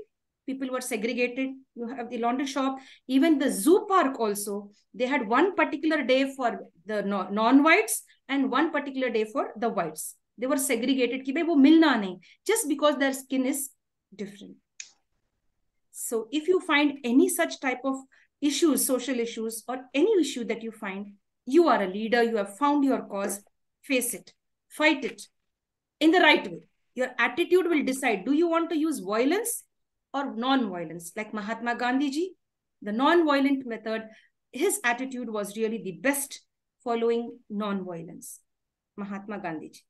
people were segregated. You have the laundry shop, even the zoo park also. They had one particular day for the non-whites and one particular day for the whites. They were segregated, कि भाई वो मिलना नहीं, just because their skin is different. So if you find any such type of issues, social issues, or any issue that you find, you are a leader, you have found your cause, face it, fight it in the right way. Your attitude will decide, do you want to use violence or non-violence? Like Mahatma Gandhi ji, the non-violent method, his attitude was really the best, following non-violence. Mahatma Gandhi ji.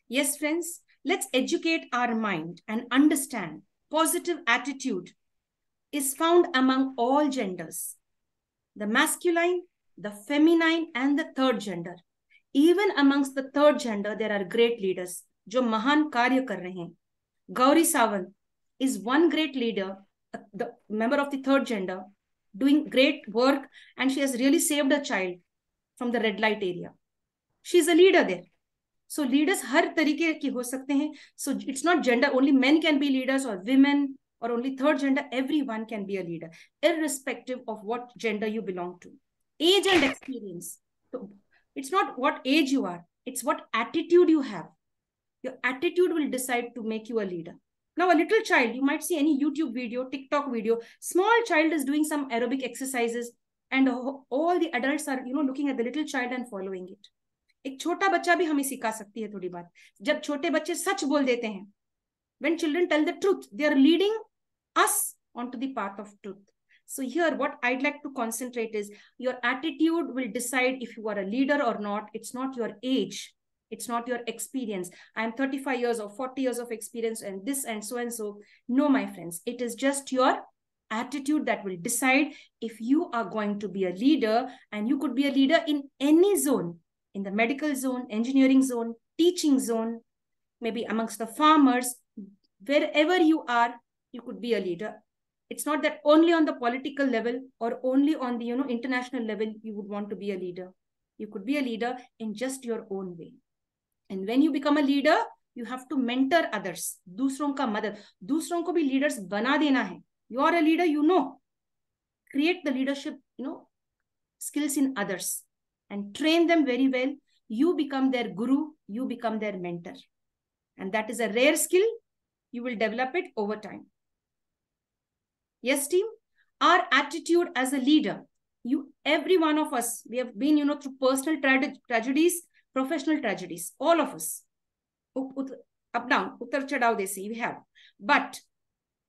Yes, friends, let's educate our mind and understand positive attitude is found among all genders. The masculine, the feminine, and the third gender. Even amongst the third gender, there are great leaders जो महान कार्य कर रहे हैं. Gauri Sawant is one great leader, the member of the third gender, doing great work, and she has really saved a child from the red light area. She is a leader there. So leaders हर तरीके की हो सकते हैं. So it's not gender, only men can be leaders or women or only third gender. Everyone can be a leader, irrespective of what gender you belong to. Age and experience. So it's not what age you are, it's what attitude you have. Your attitude will decide to make you a leader. Now, a little child, you might see any YouTube video, TikTok video, small child is doing some aerobic exercises, and all the adults are, looking at the little child and following it. एक छोटा बच्चा भी हमें सिखा सकती है थोड़ी बात. जब छोटे बच्चे सच बोल देते हैं, when children tell the truth, they are leading us onto the path of truth. So here, what I'd like to concentrate is your attitude will decide if you are a leader or not. It's not your age. It's not your experience. I'm 35 years or 40 years of experience and this and so and so. No, my friends, it is just your attitude that will decide if you are going to be a leader, and you could be a leader in any zone, in the medical zone, engineering zone, teaching zone, maybe amongst the farmers, wherever you are, you could be a leader. It's not that only on the political level or only on the international level you would want to be a leader. You could be a leader in just your own way. And when you become a leader, you have to mentor others. दूसरों का मदद, दूसरों को भी leaders बना देना है. You are a leader, you know. Create the leadership, skills in others and train them very well. You become their guru, you become their mentor. And that is a rare skill. You will develop it over time. Yes, team? Our attitude as a leader, every one of us, we have been, through personal tragedies, professional tragedies, all of us. Up, down, uttar chadao desi, we have. But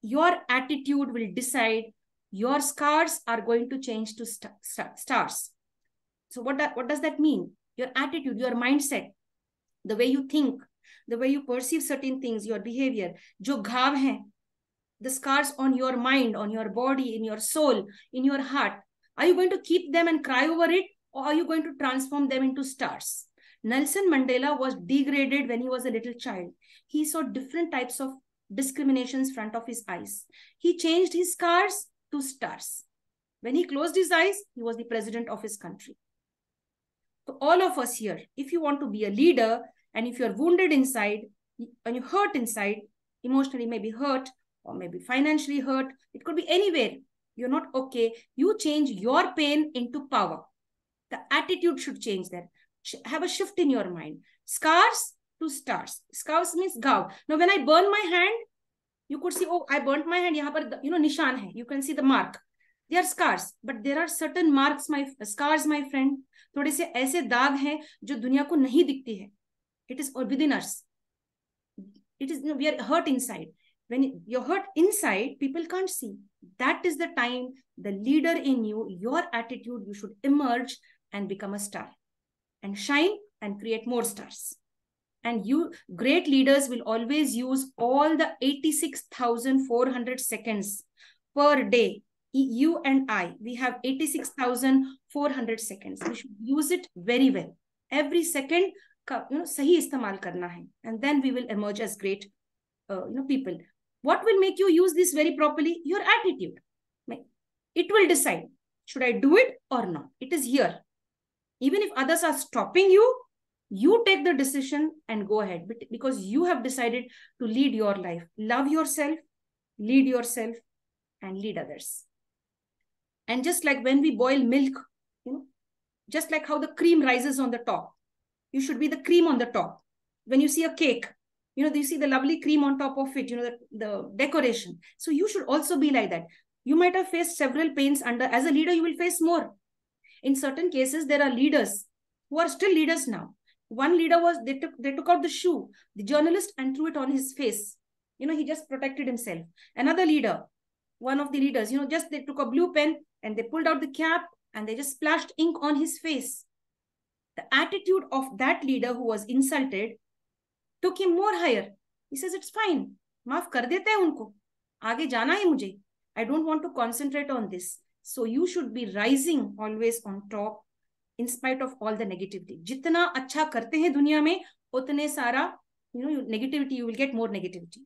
your attitude will decide. Your scars are going to change to stars. So what does that mean? Your attitude, your mindset, the way you think, the way you perceive certain things, your behavior, jo ghaav hai, the scars on your mind, on your body, in your soul, in your heart, are you going to keep them and cry over it, or are you going to transform them into stars? Nelson Mandela was degraded when he was a little child. He saw different types of discriminations in front of his eyes. He changed his scars to stars. When he closed his eyes, he was the president of his country. So all of us here, if you want to be a leader, and if you're wounded inside, and you hurt inside, emotionally maybe hurt, or maybe financially hurt, it could be anywhere, you're not okay, you change your pain into power. The attitude should change there. Have a shift in your mind. Scars to stars. Scars means gav. Now when I burn my hand, you could see, oh, I burnt my hand, yahan par, nishan hai. You can see the mark. They are scars, but there are certain marks, scars, my friend. थोड़े से ऐसे दाग हैं जो दुनिया को नहीं दिखती है. It is within us. It is, we are hurt inside. When you're hurt inside, people can't see. That is the time the leader in you, your attitude, you should emerge and become a star and shine and create more stars. And you, great leaders, will always use all the 86,400 seconds per day. You and I, we have 86,400 seconds. We should use it very well. Every second, sahi istemal karna hai. And then we will emerge as great, people. What will make you use this very properly? Your attitude. It will decide, should I do it or not? It is here. Even if others are stopping you, you take the decision and go ahead, because you have decided to lead your life. Love yourself, lead yourself, and lead others. And just like when we boil milk, just like how the cream rises on the top, you should be the cream on the top. When you see a cake, you see the lovely cream on top of it, the decoration. So you should also be like that. You might have faced several pains under. As a leader, you will face more. In certain cases, there are leaders who are still leaders now. One leader was, they took out the shoe, the journalist, and threw it on his face. He just protected himself. Another leader, one of the leaders, just they took a blue pen and they pulled out the cap and they just splashed ink on his face. The attitude of that leader who was insulted took him more higher. He says, it's fine. Maaf kar dete hai unko. Aage jana hai mujhe. I don't want to concentrate on this. So you should be rising always on top in spite of all the negativity. Jitna acha karte hain duniya mein, utne sara, negativity, you will get more negativity.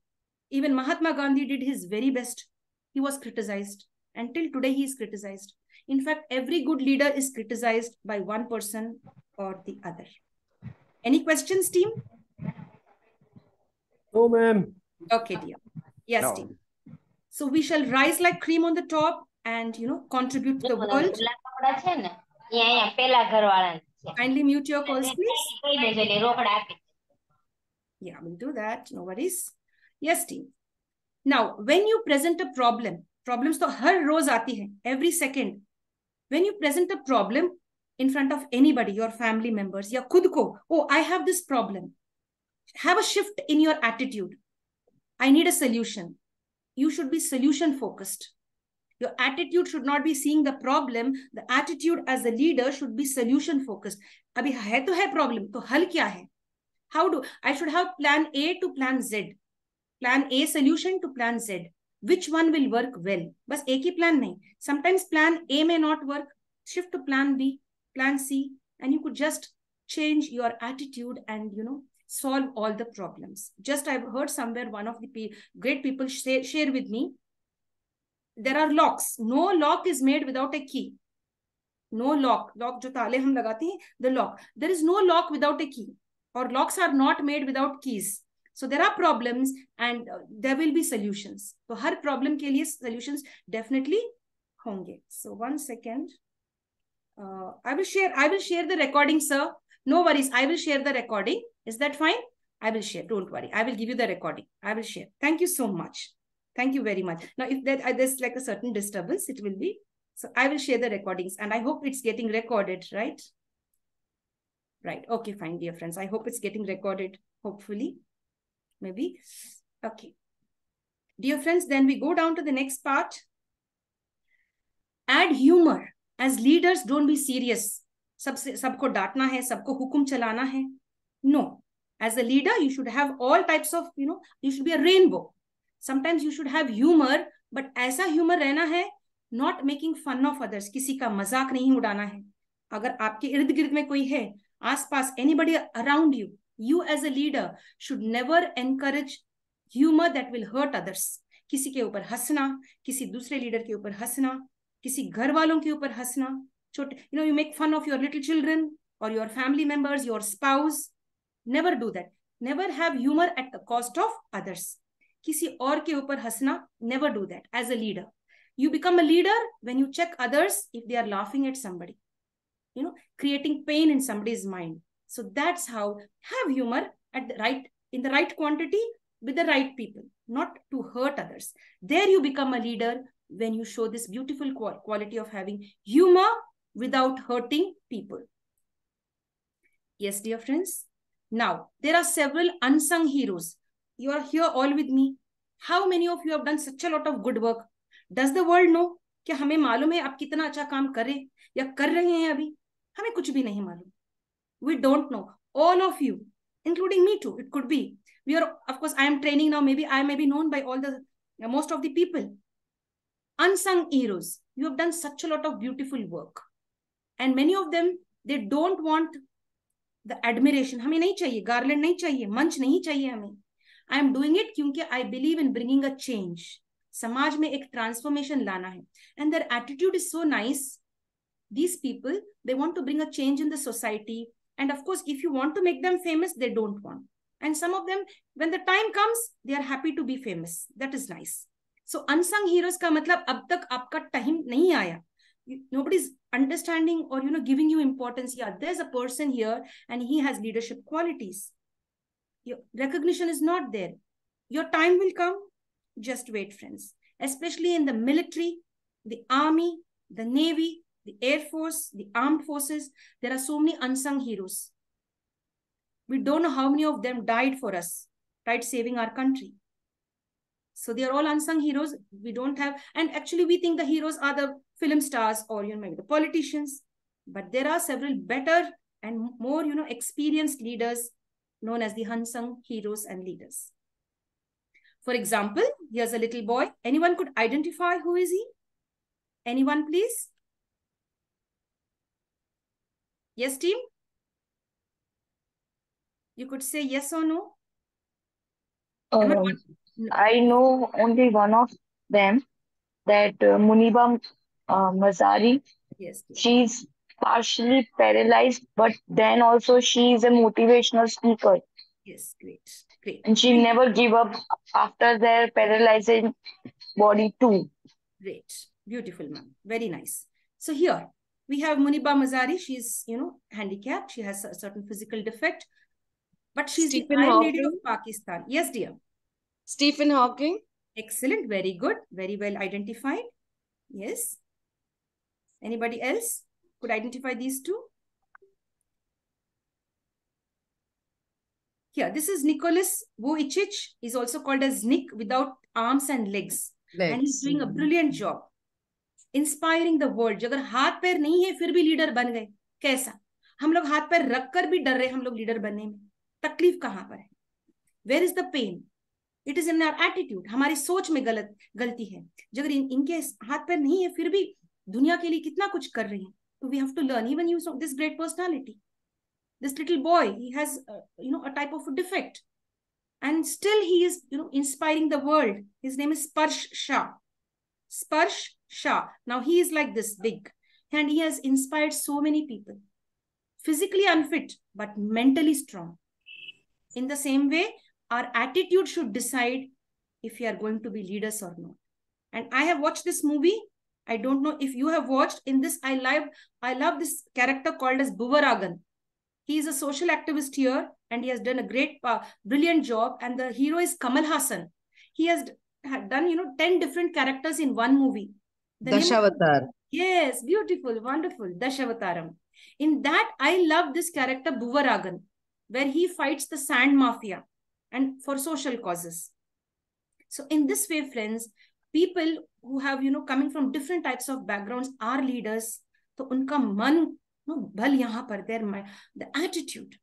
Even Mahatma Gandhi did his very best. He was criticized. Until today, he is criticized. In fact, every good leader is criticized by one person or the other. Any questions, team? No, ma'am. Okay, dear. Yes, No. team. So we shall rise like cream on the top and, contribute to the world. Kindly mute your calls, please. Yeah, we'll do that. No worries. Yes, team. Now, when you present a problem, problems to har roz aati hai, every second. When you present a problem in front of anybody, your family members, ya khud ko, oh, I have this problem. Have a shift in your attitude. I need a solution. You should be solution focused. Your attitude should not be seeing the problem. The attitude as a leader should be solution focused. Abhi hai to hai problem, to hal kya hai? I should have plan A to plan Z. Plan A solution to plan Z. Which one will work well? Bas ek hi plan nahi. Sometimes plan A may not work. Shift to plan B, plan C, and you could just change your attitude and, solve all the problems. Just I've heard somewhere one of the great people share with me, there are locks. No lock is made without a key. No lock. Lock jo taale hum lagate hain, the lock. There is no lock without a key. or locks are not made without keys. So there are problems and there will be solutions. So her problem के लिए solutions definitely होंगे. So 1 second. I will share the recording, sir. No worries. I will share the recording. Is that fine? I will share. Don't worry. I will give you the recording. I will share. Thank you so much. Thank you very much. Now, if there's like a certain disturbance, it will be. So I will share the recordings and I hope it's getting recorded, right? Right. Okay, fine, dear friends. I hope it's getting recorded, hopefully. Maybe. Okay. Dear friends, then we go down to the next part. Add humor. As leaders, don't be serious. सबको डांटना है, सबको हुक्म चलाना है. No. As a leader, you should have all types of, you should be a rainbow. Sometimes you should have humor, but ऐसा humor रहना है, not making fun of others. किसी का मजाक नहीं उड़ाना है. अगर आपके इर्द गिर्द में कोई है, आसपास, anybody around you, you as a leader should never encourage humor that will hurt others. किसी के ऊपर हंसना, किसी दूसरे लीडर के ऊपर हंसना, किसी घर वालों के ऊपर हंसना, छोटे, you make fun of your little children or your family members, your spouse. Never do that. Never have humor at the cost of others. किसी और के ऊपर हंसना, never do that as a leader. You become a leader when you check others if they are laughing at somebody, creating pain in somebody's mind. So that's how have humor in the right quantity with the right people, not to hurt others. There you become a leader when you show this beautiful quality of having humor without hurting people. Yes, dear friends. Now, there are several unsung heroes. You are here all with me. How many of you have done such a lot of good work? Does the world know? क्या हमें मालूम है आप कितना अच्छा काम कर रहे या कर रहे हैं अभी? हमें कुछ भी नहीं मालूम. We don't know. All of you, including me too. It could be. We are, of course, I am training now. Maybe I may be known by most of the people. Unsung heroes. You have done such a lot of beautiful work. And many of them, they don't want the admiration. हमें नहीं चाहिए, garland नहीं चाहिए, मंच नहीं चाहिए हमें. I am doing it क्योंकि I believe in bringing a change. समाज में एक transformation लाना है. And their attitude is so nice. These people, they want to bring a change in the society. And of course, if you want to make them famous, they don't want. And some of them, when the time comes, they are happy to be famous. That is nice. So unsung heroes का मतलब अब तक आपका time नहीं आया. Nobody's understanding or giving you importance. Yeah, there's a person here and he has leadership qualities. Your recognition is not there. Your time will come. Just wait, friends. Especially in the military, the army, the navy, the air force, the armed forces, there are so many unsung heroes. We don't know how many of them died for us, right? Saving our country. So they are all unsung heroes. We don't have, and actually we think the heroes are the film stars or maybe the politicians, but there are several better and more experienced leaders known as the unsung heroes and leaders. For example, here's a little boy. Anyone could identify who is he? Anyone, please? Yes, team? You could say yes or no. I know only one of them, that Muniba Mazari. Yes. She's partially paralyzed, but then also she is a motivational speaker. Yes, great. And she never give up after their paralyzing body too. Great. Beautiful, ma'am. Very nice. So here we have Muniba Mazari. She's, handicapped. She has a certain physical defect, but she's Stephen the Iron Lady Hawking. of Pakistan. Yes, dear. Stephen Hawking. Excellent. Very good. Very well identified. Yes. Anybody else could identify these two? Here, this is Nicholas Vujicic. He's also called as Nick without arms and legs. And he's doing a brilliant job. Inspiring the world. अगर हाथ पैर नहीं है फिर भी leader बन गए, कैसा? हम लोग हाथ पैर रखकर भी डर रहे हम लोग लीडर बनने में. तकलीफ कहाँ पर है? Where is the pain? It is in our attitude. हमारी सोच में गलती है. अगर इनके हाथ पैर नहीं है फिर भी दुनिया के लिए कितना कुछ कर रहे हैं. So we have to learn. Even you saw this great personality. This little boy, he has a type of a defect, and still he is inspiring the world. His name is Sparsh Shah. Sparsh Shah. Now he is like this big, and he has inspired so many people. Physically unfit, but mentally strong. In the same way, our attitude should decide if we are going to be leaders or not. And I have watched this movie. I don't know if you have watched. In this, I love this character called as Buvaragan. He is a social activist here, and he has done a great, brilliant job. And the hero is Kamal Hassan. He has done, 10 different characters in one movie. Dashavatar. Yes, beautiful, wonderful. Dashavataram. In that, I love this character Buvaragan, where he fights the sand mafia and for social causes. So in this way, friends, people who have, coming from different types of backgrounds are leaders. So unka man, bhal yahan par, the attitude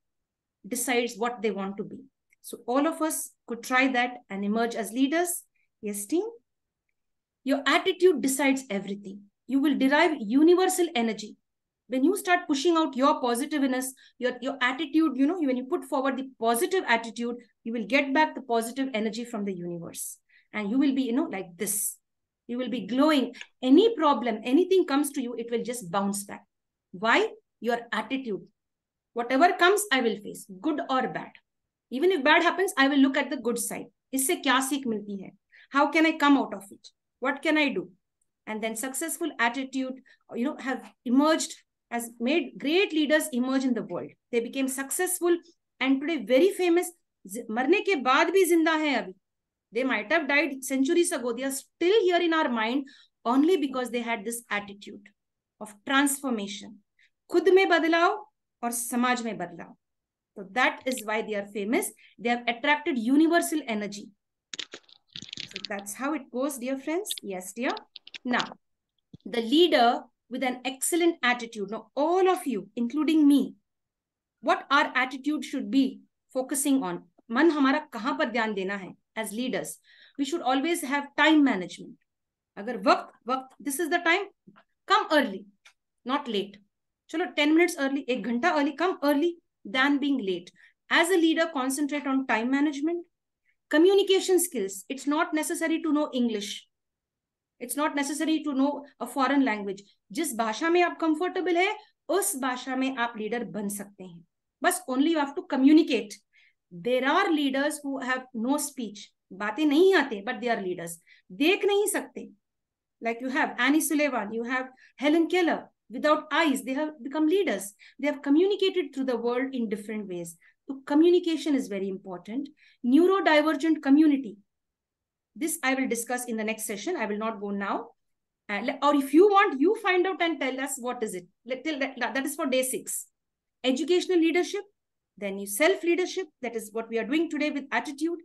decides what they want to be. So all of us could try that and emerge as leaders. Yes, team? Your attitude decides everything. You will derive universal energy. When you start pushing out your positiveness, your attitude, when you put forward the positive attitude, you will get back the positive energy from the universe. And you will be, like this. You will be glowing. Any problem, anything comes to you, it will just bounce back. Why? Your attitude. Whatever comes, I will face, good or bad. Even if bad happens, I will look at the good side. Isse kya seekh milti hai? How can I come out of it? What can I do? And then successful attitude, have emerged, has made great leaders emerge in the world. They became successful and today very famous. Marne ke baad bhi zinda hai abhi. They might have died centuries ago. They are still here in our mind only because they had this attitude of transformation. Khud mein badlav aur samaj mein badlav. So that is why they are famous. They have attracted universal energy. So that's how it goes, dear friends. Yes, dear. Now, the leader with an excellent attitude. Now, all of you, including me, what our attitude should be focusing on. Man hamara kahan par dhyan dena hai as leaders. We should always have time management. Agar waqt, this is the time, come early, not late. Chalo, 10 minutes early, 1 ghanta early, come early than being late. As a leader, concentrate on time management. Communication skills. It's not necessary to know English. It's not necessary to know a foreign language. जिस भाषा में आप comfortable है, उस भाषा में आप leader बन सकते हैं. बस only you have to communicate. There are leaders who have no speech. बातें नहीं आते, but they are leaders. देख नहीं सकते. Like you have Annie Sullivan, you have Helen Keller. Without eyes, they have become leaders. They have communicated through the world in different ways. So communication is very important. Neurodivergent community. This I will discuss in the next session. I will not go now. Or if you want, you find out and tell us what is it. That is for day 6. Educational leadership. Then you self-leadership. That is what we are doing today with attitude.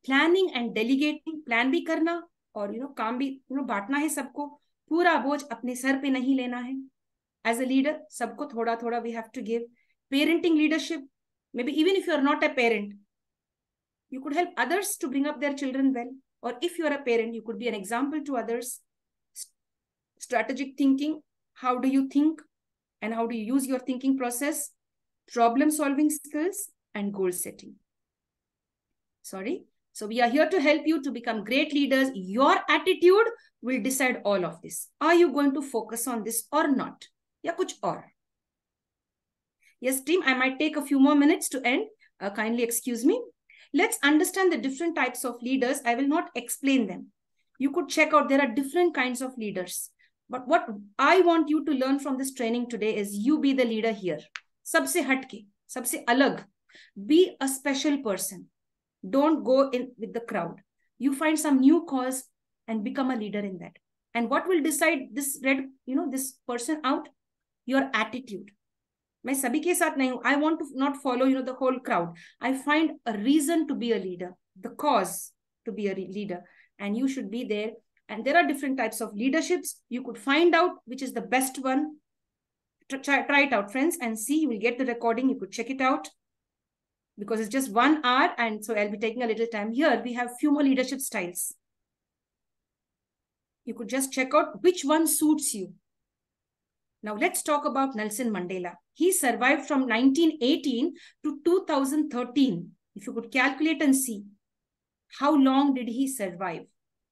Planning and delegating. Plan bhi karna. Or, काम भी, बांटना है सबको. पूरा बोझ अपने sir पे नहीं लेना है. As a leader, सबको थोड़ा-थोड़ा we have to give. Parenting leadership. Maybe even if you are not a parent, you could help others to bring up their children well. Or if you are a parent, you could be an example to others. Strategic thinking. How do you think? And how do you use your thinking process? Problem-solving skills and goal setting. Sorry. So we are here to help you to become great leaders. Your attitude will decide all of this. Are you going to focus on this or not? Ya kuch aur. Yes, team, I might take a few more minutes to end. Kindly excuse me. Let's understand the different types of leaders. I will not explain them. You could check out, there are different kinds of leaders. But what I want you to learn from this training today is you be the leader here. Sabse hatke, sabse alag. Be a special person. Don't go in with the crowd. You find some new cause and become a leader in that. And what will decide this this person out? Your attitude. मैं सभी के साथ नहीं हूं. I want to not follow, the whole crowd. I find a reason to be a leader, the cause to be a leader, and you should be there. And there are different types of leaderships. You could find out which is the best one. Try it out, friends, and see. You will get the recording. You could check it out because it's just 1 hour, and so I'll be taking a little time here. We have few more leadership styles. You could just check out which one suits you. Now let's talk about Nelson Mandela. He survived from 1918 to 2013. If you could calculate and see how long did he survive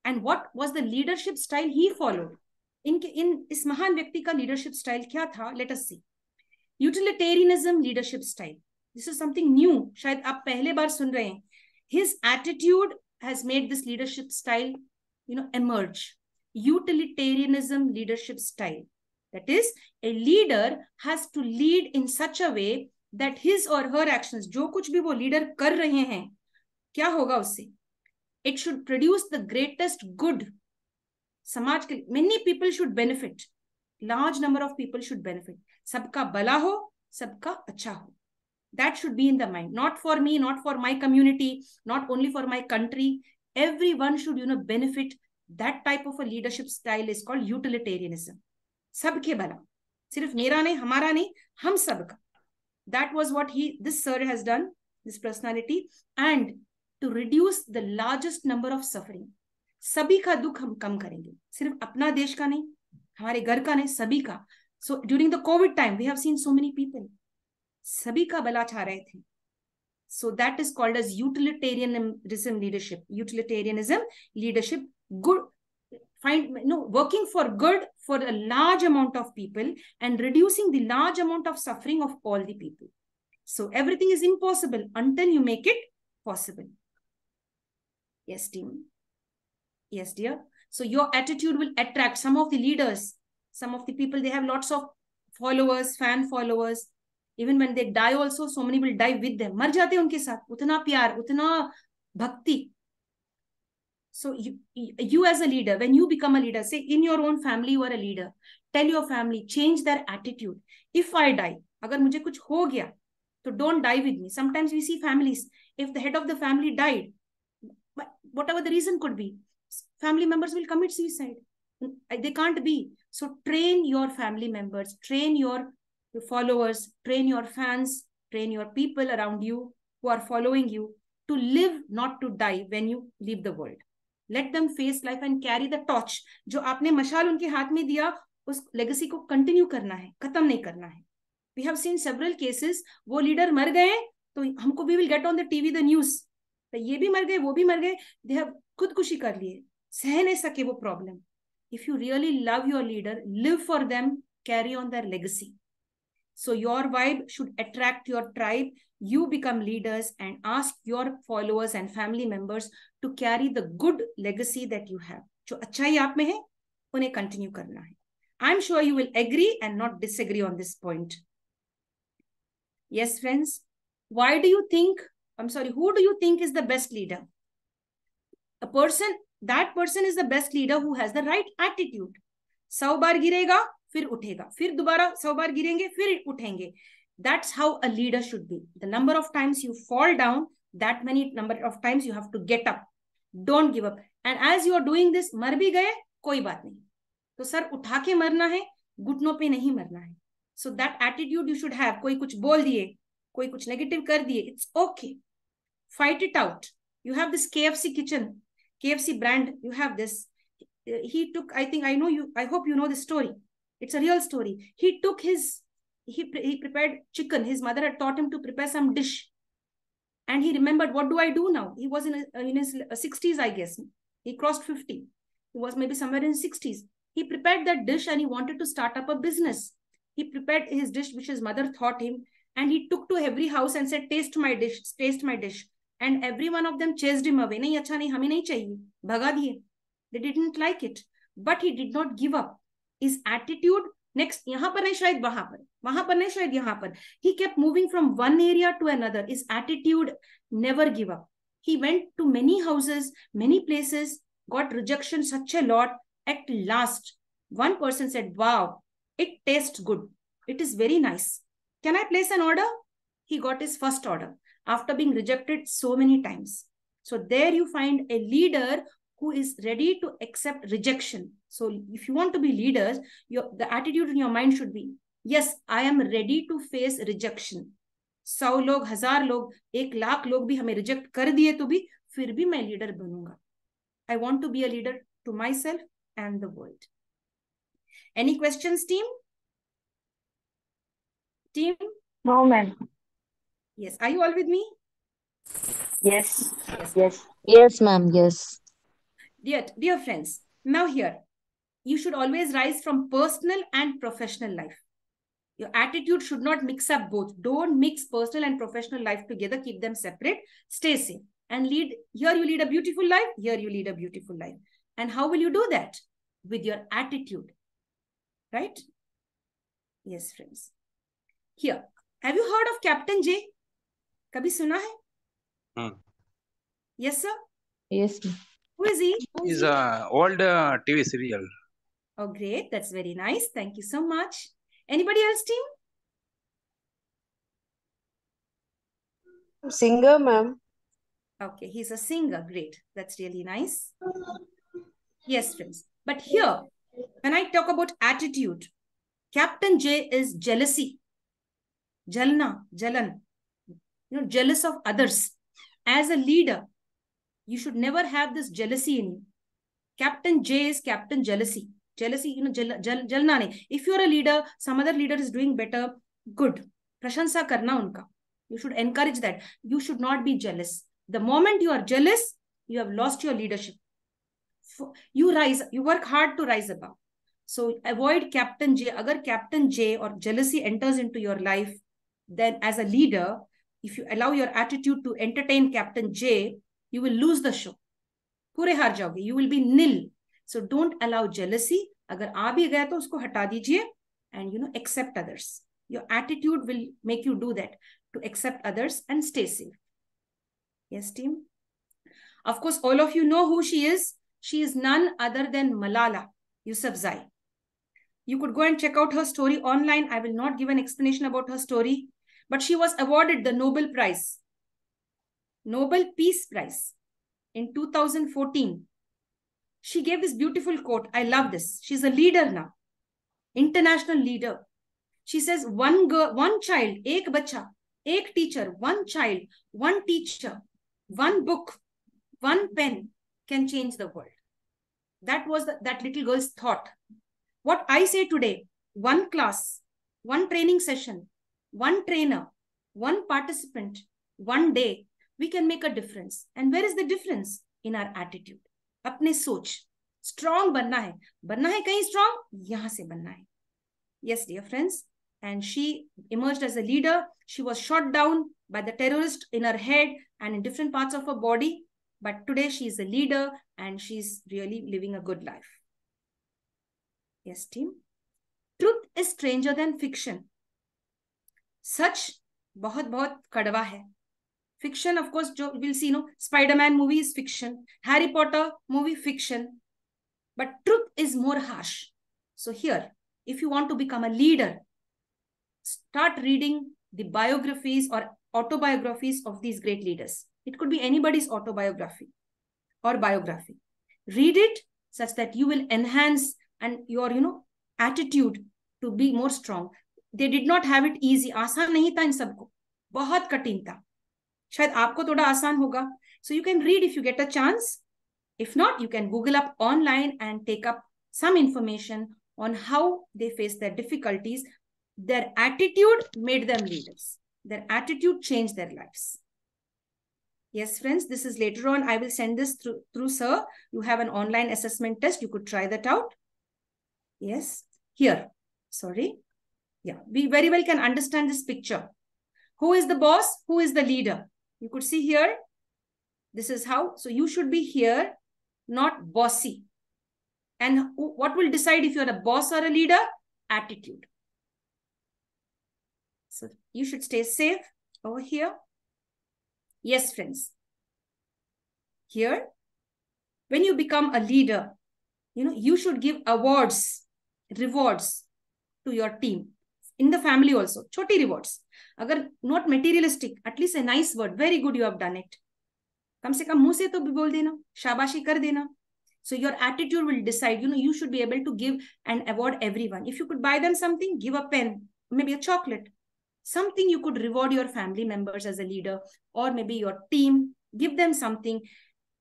and what was the leadership style he followed. In इस महान व्यक्ति का leadership style क्या था? Let us see. Utilitarianism leadership style. This is something new. शायद आप पहले बार सुन रहे हैं. His attitude has made this leadership style, emerge. Utilitarianism leadership style. That is, a leader has to lead in such a way that his or her actions, जो कुछ भी वो leader कर रहे हैं, क्या होगा उससे? It should produce the greatest good. समाज के many people should benefit. Large number of people should benefit. सबका भला हो, सबका अच्छा हो. That should be in the mind. Not for me, not for my community, not only for my country. Everyone should, benefit. That type of a leadership style is called utilitarianism. सबके भला. सिर्फ मेरा नहीं, हमारा नहीं, हम सबका. That was what this sir has done, this personality, and to reduce the largest number of suffering. सभी का दुख हम कम करेंगे. सिर्फ अपना देश का नहीं, हमारे घर का नहीं, सभी का. So during the COVID time, we have seen so many people. सभी का भला चाह रहे थे. So that is called as utilitarianism leadership. Utilitarianism leadership, good, working for good for a large amount of people and reducing the large amount of suffering of all the people. So everything is impossible until you make it possible. Yes, team. Yes, dear. So your attitude will attract some of the leaders, some of the people, they have lots of followers, fan followers. Even when they die also, so many will die with them. मर जाते उनके साथ. उतना प्यार, उतना भक्ति. So you as a leader, when you become a leader, say in your own family you are a leader. Tell your family, change their attitude. If I die, अगर मुझे कुछ हो गया, so don't die with me. Sometimes we see families, if the head of the family died, whatever the reason could be, family members will commit suicide. They can't be. So train your family members, train your followers, train your fans, train your people around you who are following you to live, not to die when you leave the world. Let them face life and carry the torch. जो आपने मशाल उनके हाथ में दिया, उस legacy को continue करना है, खत्म नहीं करना है. We have seen several cases, वो leader मर गए, तो हमको we will get on the TV, the news. तो ये भी मर गए, वो भी मर गए, they have खुदकुशी कर लिए, सह नहीं सके वो problem. If you really love your leader, live for them, carry on their legacy. So your vibe should attract your tribe. You become leaders and ask your followers and family members to carry the good legacy that you have. जो अच्छाई आप में है, उन्हें continue करना है. I'm sure you will agree and not disagree on this point. Yes, friends. Why do you think, who do you think is the best leader? That person is the best leader who has the right attitude. 100 बार गिरेगा, फिर उठेगा, फिर दोबारा 100 बार गिरेंगे, फिर उठेंगे. That's how a leader should be. The number of times you fall down, that many number of times you have to get up. Don't give up. And as you are doing this, मर भी गए, कोई बात नहीं. तो sir उठा के मरना है, घुटनों पे नहीं मरना है. So that attitude you should have. कोई कुछ बोल दिए, कोई कुछ negative कर दिए, it's okay. Fight it out. You have this KFC kitchen, KFC brand, you have this. He took, I hope you know the story. It's a real story. He prepared chicken. His mother had taught him to prepare some dish. And he remembered, what do I do now? He was in his 60s, I guess. He crossed 50. He was maybe somewhere in his 60s. He prepared that dish and he wanted to start up a business. He prepared his dish, which his mother taught him. And he took to every house and said, taste my dish, taste my dish. And every one of them chased him away. Nahi, acha nahi, hame nahi chahiye. Bhaga diye. They didn't like it. But he did not give up. His attitude, next, yahan par nahi, shayad wahan par nahi, shayad yahan par. He kept moving from one area to another. His attitude, never give up. He went to many houses, many places, got rejection such a lot. At last, one person said, wow, it tastes good. It is very nice. Can I place an order? He got his first order after being rejected so many times. So there you find a leader who is ready to accept rejection. So if you want to be leaders, the attitude in your mind should be, yes, I am ready to face rejection. 100 लोग, 1000 लोग, 1,00,000 लोग भी हमें reject कर दिए तो भी फिर भी मैं leader बनूंगा. I want to be a leader to myself and the world. Any questions, team? Team? No, ma'am. Yes. Are you all with me? Yes. Yes. Yes. Yes, ma'am. Yes. Dear friends, now here, you should always rise from personal and professional life. Your attitude should not mix up both. Don't mix personal and professional life together. Keep them separate. Stay safe and lead. Here you lead a beautiful life. Here you lead a beautiful life. And how will you do that? With your attitude. Right? Yes, friends. Here. Have you heard of Captain J? Kabhi suna hai? Yes, sir? Yes. Who is he? Is a old TV serial. Oh, great. That's very nice. Thank you so much. Anybody else, team? Singer, ma'am. Okay, he's a singer. Great. That's really nice. Yes, friends. But here, when I talk about attitude, Captain J is jealousy. Jalna, jalan. Jealous of others. As a leader, you should never have this jealousy in you. Captain J is Captain Jealousy. Jealousy, jalna nahi. If you're a leader, some other leader is doing better, good. Prashansa karna unka. You should encourage that. You should not be jealous. The moment you are jealous, you have lost your leadership. You rise, you work hard to rise above. So avoid Captain J. Agar Captain J or jealousy enters into your life, then as a leader, if you allow your attitude to entertain Captain J, you will lose the show. पूरे हार जाओगे. You will be nil. So don't allow jealousy. अगर आ भी गया तो उसको हटा दीजिए and accept others. Your attitude will make you do that, to accept others and stay safe. Yes, team. Of course, all of you know who she is. She is none other than Malala Yousafzai. You could go and check out her story online. I will not give an explanation about her story, but she was awarded the Nobel Prize, Nobel Peace Prize in 2014. She gave this beautiful quote. I love this. She's a leader now, international leader. She says, one girl, one child, ek bacha, ek teacher, one child, one teacher, one book, one pen can change the world. That was that little girl's thought. What I say today, one class, one training session, one trainer, one participant, one day, we can make a difference. And where is the difference? In our attitude. अपने सोच. Strong बनना है कहीं strong, यहाँ से बनना है. Yes, dear friends. And she emerged as a leader. She was shot down by the terrorist in her head and in different parts of her body. But today she is a leader and she's really living a good life. Yes, team. Truth is stranger than fiction. सच बहुत कड़वा है. Fiction, of course, we'll see, Spider-Man movie is fiction. Harry Potter movie, fiction. But truth is more harsh. So here, if you want to become a leader, start reading the biographies or autobiographies of these great leaders. It could be anybody's autobiography or biography. Read it such that you will enhance and your, attitude to be more strong. They did not have it easy. आसान नहीं था इन सबको. बहुत कठिन था. शायद आपको थोड़ा आसान होगा. So you can read if you get a chance. If not, you can Google up online and take up some information on how they face their difficulties. Their attitude made them leaders. Their attitude changed their lives. Yes, friends, this is later on. I will send this through sir. You have an online assessment test. You could try that out. Yes, here. Sorry. Yeah, we very well can understand this picture. Who is the boss? Who is the leader? You could see here. This is how. So you should be here, not bossy. And what will decide if you're a boss or a leader? Attitude. So you should stay safe over here. Yes, friends. Here, when you become a leader, you should give awards, rewards to your team. In the family also, choti rewards. Agar not materialistic, at least a nice word. Very good, you have done it. Kam se kam muh se to bhi bol dena, shabashi kar dena. So your attitude will decide. You should be able to give and award everyone. If you could buy them something, give a pen, maybe a chocolate. Something you could reward your family members as a leader, or maybe your team, give them something,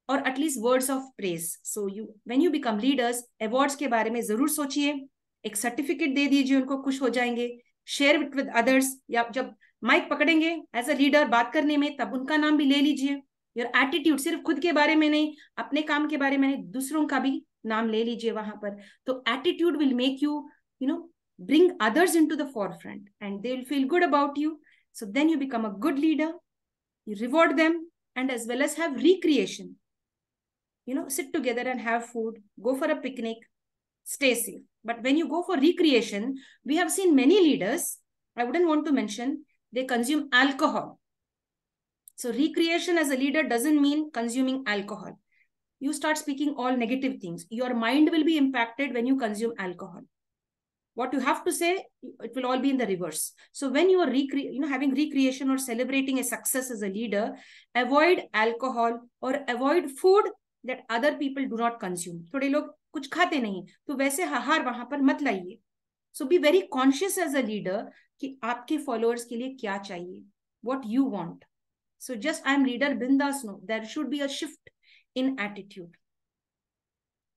or at least words of praise. So when you become leaders, awards के बारे में जरूर सोचिए. एक certificate दे दीजिए उनको, खुश हो जाएंगे. Share it with others. या जब माइक पकड़ेंगे एज अ लीडर बात करने में, तब उनका नाम भी ले लीजिए. योर एटीट्यूड सिर्फ खुद के बारे में नहीं, अपने काम के बारे में नहीं, दूसरों का भी नाम ले लीजिए वहां पर. तो attitude will make you bring others into the forefront, and they will feel good about you. So then you become a good leader, you reward them, and as well as have recreation. Sit together and have food, go for a picnic, stay safe. But when you go for recreation, we have seen many leaders, I wouldn't want to mention, they consume alcohol. So recreation as a leader doesn't mean consuming alcohol. You start speaking all negative things. Your mind will be impacted when you consume alcohol. What you have to say, it will all be in the reverse. So when you are having recreation or celebrating a success as a leader, avoid alcohol or avoid food that other people do not consume. थोड़े लोग कुछ खाते नहीं, तो वैसे आहार वहां पर मत लाइए. So be very conscious as a leader कि आपके followers के लिए क्या चाहिए, what you want. So just I'm leader bindas, no, there should be a shift in attitude.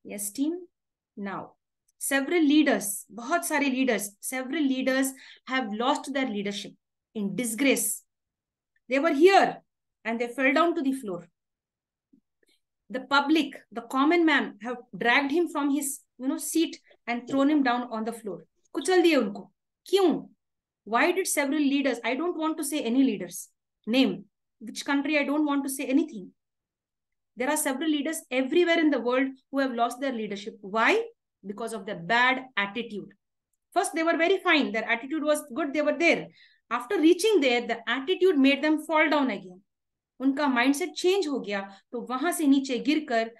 Yes, team. Now, several leaders, बहुत सारे leaders, several leaders have lost their leadership in disgrace. They were here and they fell down to the floor. The public, the common man, have dragged him from his seat and thrown him down on the floor. कुचल दिए उनको. क्यों? Why did several leaders? I don't want to say any leaders. Name which country? I don't want to say anything. There are several leaders everywhere in the world who have lost their leadership. Why? Because of their bad attitude. First, they were very fine. Their attitude was good. They were there. After reaching there, the attitude made them fall down again. उनका mindset change हो गया, तो वहां से नीचे गिरकर,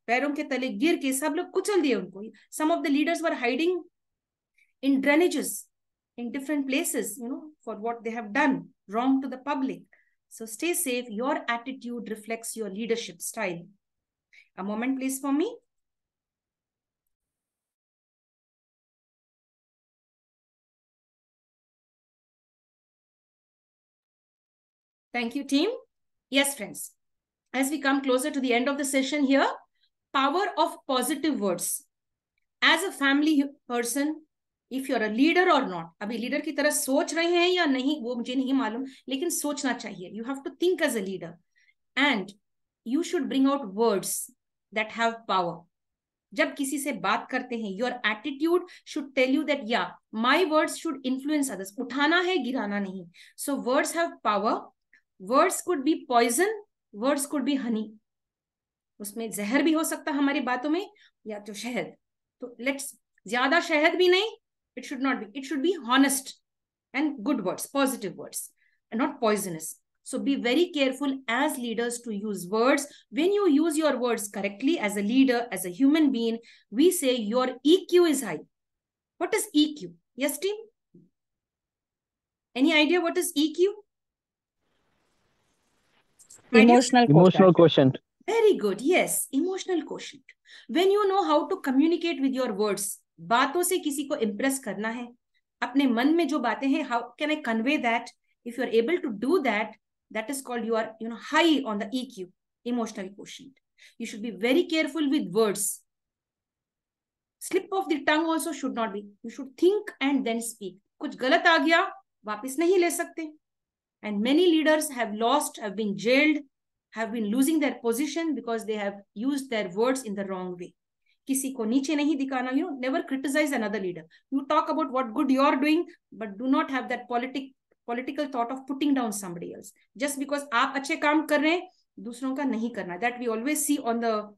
पैरों के तले गिर के सब लोग कुचल दिए उनको. Some of the leaders were hiding in drainages, in different places, for what they have done wrong to the public. So stay safe. Your attitude reflects your leadership style. A moment, please, for me. Thank you, team. Yes, friends. As we come closer to the end of the session here, power of positive words. As a family person, if you're a leader or not, अभी leader की तरह सोच रहे हैं या नहीं वो मुझे नहीं मालूम, लेकिन सोचना चाहिए. You have to think as a leader, and you should bring out words that have power. जब किसी से बात करते हैं, your attitude should tell you that yeah, my words should influence others. उठाना है, गिराना नहीं. So words have power. Words could be poison. Words could be honey. उसमें जहर भी हो सकता हमारी बातों में, या तो शहद. तो let's ज्यादा शहद भी नहीं. It should not be. It should be honest and good words, positive words, and not poisonous. So be very careful as leaders to use words. When you use your words correctly as a leader, as a human being, we say your EQ is high. What is EQ? Yes, team? Any idea what is EQ? Emotional quotient. Very good. Yes, emotional quotient. When you know how to communicate with your words, बातों से किसी को impress करना है, अपने मन में जो बातें हैं, how can I convey that? If you are able to do that, that is called you are high on the EQ, emotional quotient. You should be very careful with words. Slip of the tongue also should not be. You should think and then speak. कुछ गलत आ गया, वापस नहीं ले सकते. And many leaders have lost, have been jailed, have been losing their position because they have used their words in the wrong way. किसी को नीचे नहीं दिखाना. Never criticize another leader. You talk about what good you are doing, but do not have that political thought of putting down somebody else. Just because आप अच्छे काम कर रहे हैं, दूसरों का नहीं करना. That we always see on the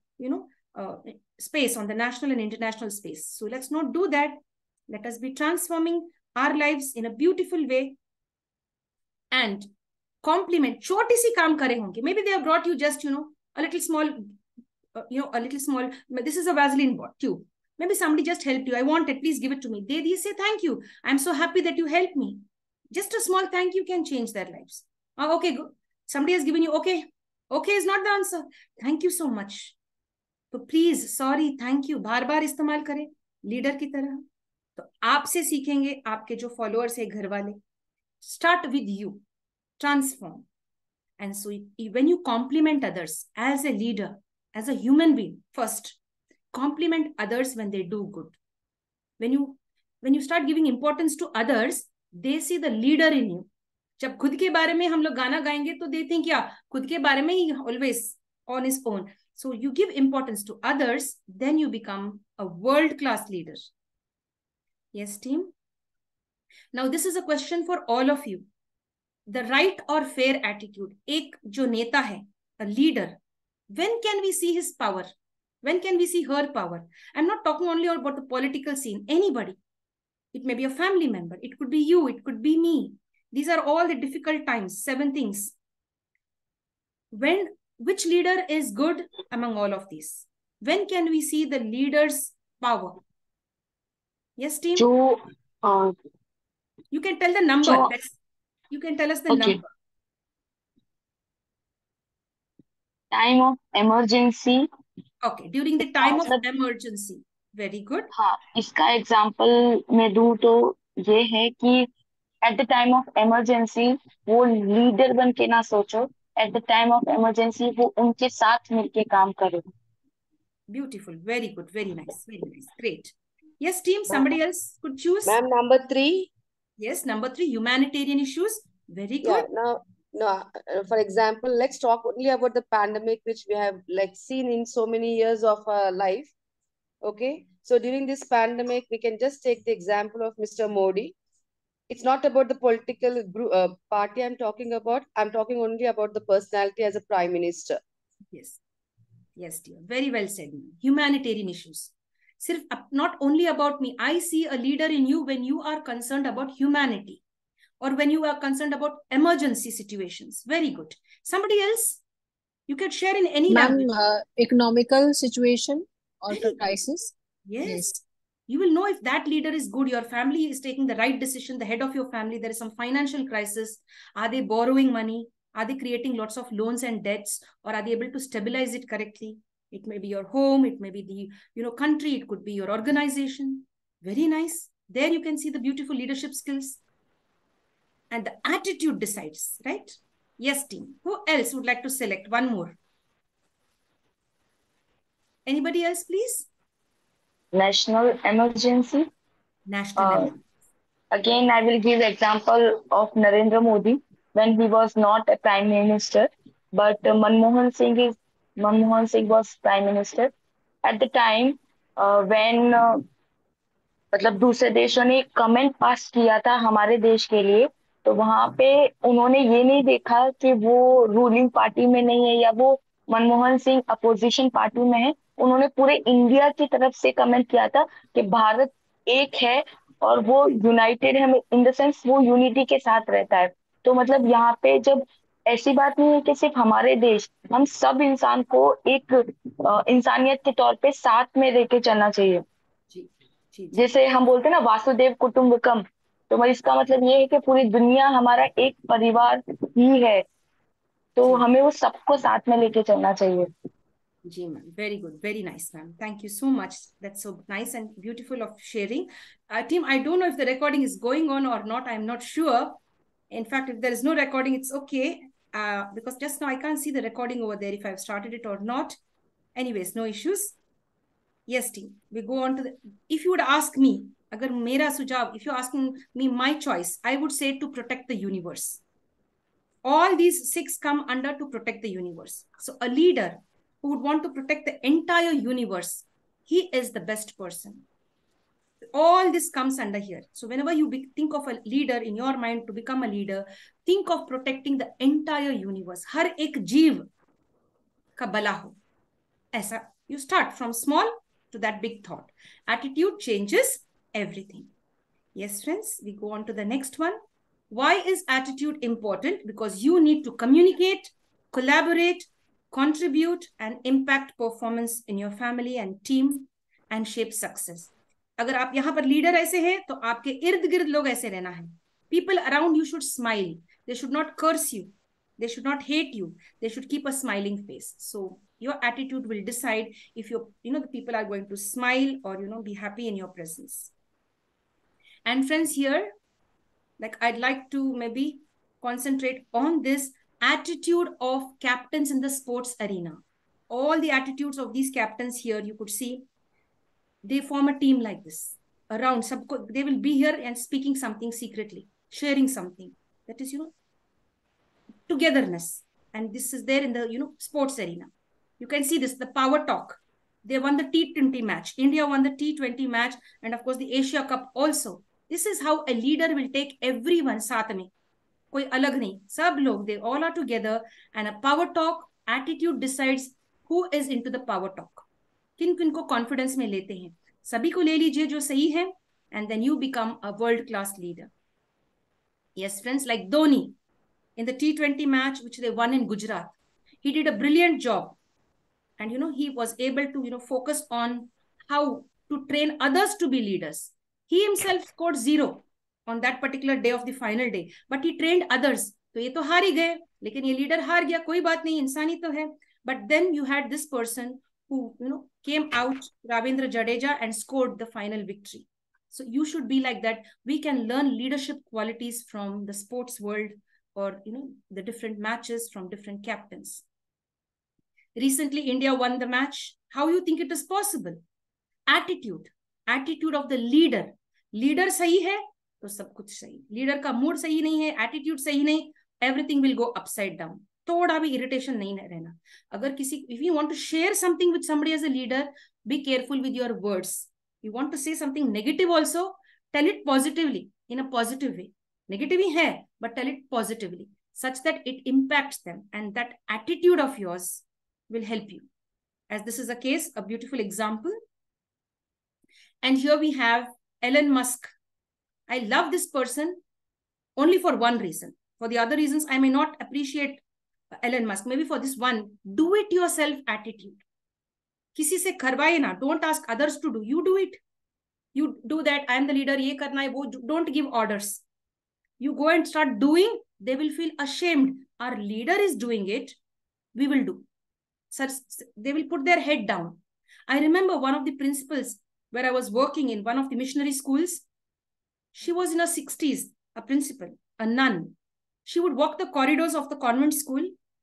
space, on the national and international space. So let's not do that. Let us be transforming our lives in a beautiful way. And compliment. छोटी सी काम करे होंगे. Maybe they have brought you just a little small. A little small. This is a Vaseline tube. Maybe somebody just helped you. I want it. Please give it to me. They say thank you. I'm so happy that you helped me. Just a small thank you can change their lives. Oh, okay, good. Somebody has given you okay. Okay is not the answer. Thank you so much. So please, sorry, thank you. बार बार इस्तेमाल करें leader की तरह. तो आपसे सीखेंगे आपके जो followers है घर वाले. Start with you. Transform. And so when you compliment others as a leader, as a human being, first, compliment others when they do good. When you start giving importance to others, they see the leader in you. जब खुद के बारे में हम लोग गाना गाएंगे तो देते हैं क्या खुद के बारे में ही always on his own. So you give importance to others, then you become a world-class leader. Yes, team. Now, this is a question for all of you. The right or fair attitude. एक जो नेता है, a leader, when can we see his power? When can we see her power? I'm not talking only about the political scene. Anybody. It may be a family member. It could be you. It could be me. These are all the difficult times. 7 things. Which leader is good among all of these? When can we see the leader's power? Yes, team? You can tell the number. You can tell us the number. Time of emergency. Okay, during the time of emergency. Very good. हाँ, इसका example मैं दूं तो ये है कि at the time of emergency वो leader बन के ना सोचो, at the time of emergency वो उनके साथ मिलके काम करे. Beautiful. Very good. Very nice. Very nice. Great. Yes, team. Somebody else could choose. Ma'am, number 3. Yes, number 3. Humanitarian issues. Very good. Yeah, now, for example, let's talk only about the pandemic, which we have like seen in so many years of our life. Okay. So during this pandemic, we can just take the example of Mr. Modi. It's not about the political party I'm talking about. I'm talking only about the personality as a prime minister. Yes. Yes, dear. Very well said. Humanitarian issues. Not only about me. I see a leader in you when you are concerned about humanity or when you are concerned about emergency situations. Very good. Somebody else? You can share in any language. Economical situation or crisis. Yes. You will know if that leader is good, your family is taking the right decision, the head of your family, there is some financial crisis. Are they borrowing money? Are they creating lots of loans and debts? Or are they able to stabilize it correctly? It may be your home, it may be the country, it could be your organization. Very nice. There you can see the beautiful leadership skills. And the attitude decides, right? Yes, team. Who else would like to select one more? Anybody else, please? National emergency. National emergency. Again, I will give example of Narendra Modi when he was not a prime minister, but Manmohan Singh was prime minister at the time when मतलब दूसरे देशों ने comment pass किया था हमारे देश के लिए, तो वहां पे उन्होंने ये नहीं देखा कि वो रूलिंग पार्टी में नहीं है या वो मनमोहन सिंह अपोजिशन पार्टी में है. उन्होंने पूरे इंडिया की तरफ से कमेंट किया था कि भारत एक है और वो यूनाइटेड है, इन द सेंस वो यूनिटी के साथ रहता है. तो मतलब यहाँ पे जब ऐसी बात नहीं है कि सिर्फ हमारे देश, हम सब इंसान को एक इंसानियत के तौर पे साथ में लेके चलना चाहिए. जैसे हम बोलते हैं ना वासुदेव कुटुंबकम, तो इसका मतलब ये है कि पूरी दुनिया हमारा एक परिवार ही है, तो हमें वो सबको साथ में लेके चलना चाहिए. जी ma'am, very good, very nice ma'am. Thank you so much. That's so nice and beautiful of sharing. Team, I don't know if the recording is going on or not. I'm not sure. In fact, if there is no recording, it's okay. Because just now I can't see the recording over there if I've started it or not. Anyways, no issues. Yes, team. We go on to the. If you would ask me, agar mera sujav, if you're asking me my choice, I would say to protect the universe. All these 6 come under to protect the universe. So a leader who would want to protect the entire universe, he is the best person. All this comes under here. So whenever you think of a leader in your mind to become a leader, think of protecting the entire universe. Har ek jeev ka bala ho. Aisa. You start from small to that big thought. Attitude changes everything. Yes, friends, we go on to the next one. Why is attitude important? Because you need to communicate, collaborate, contribute, and impact performance in your family and team and shape success. अगर आप यहाँ पर leader ऐसे हैं, तो आपके इर्द गिर्द लोग ऐसे रहना है. People around you should smile. They should not curse you. They should not hate you. They should keep a smiling face. So your attitude will decide if the people are going to smile or, be happy in your presence. And friends, here, I'd like to maybe concentrate on this attitude of captains in the sports arena. All the attitudes of these captains here, you could see, they form a team like this. Around, they will be here and speaking something secretly, sharing something. That is, togetherness. And this is there in the, sports arena. You can see this, the power talk. They won the T20 match. India won the T20 match, and of course the Asia Cup also. This is how a leader will take everyone साथ में. कोई अलग नहीं, सब लोग, they all are together, and a power talk attitude decides who is into the power talk. किन किन को confidence में लेते हैं, सभी को ले लीजिए जो सही है, and then you become a world class leader. Yes, friends, like Dhoni in the T20 match which they won in Gujarat, he did a brilliant job, and he was able to focus on how to train others to be leaders. He himself scored 0 on that particular day of the final day, but he trained others. तो ये तो हार ही गए, लेकिन ये leader हार गया, कोई बात नहीं, इंसानी तो है. But then you had this person who came out, Ravindra Jadeja, and scored the final victory. So you should be like that. We can learn leadership qualities from the sports world, or the different matches from different captains. Recently, India won the match. How you think it is possible? Attitude of the leader. Leader sahi hai, to sab kuch sahi. Leader ka mood sahi nahi hai, attitude sahi nahi, everything will go upside down. Thoda bhi irritation nahi rehna. If you want to share something with somebody as a leader, be careful with your words. You want to say something negative also, tell it positively, in a positive way. Negative hi hai, but tell it positively, such that it impacts them, and that attitude of yours will help you. As this is a case, a beautiful example. And here we have Elon Musk. I love this person only for one reason. For the other reasons, I may not appreciate Elon Musk. Maybe for this one, do it yourself attitude. Kisi se karvaye na. Don't ask others to do. You do it. You do that. I am the leader. Ye karna hai, wo. Don't give orders. You go and start doing. They will feel ashamed. Our leader is doing it. We will do. So they will put their head down. I remember one of the principals where I was working in one of the missionary schools. She was in her 60s, a principal, a nun. She would walk the corridors of the convent school.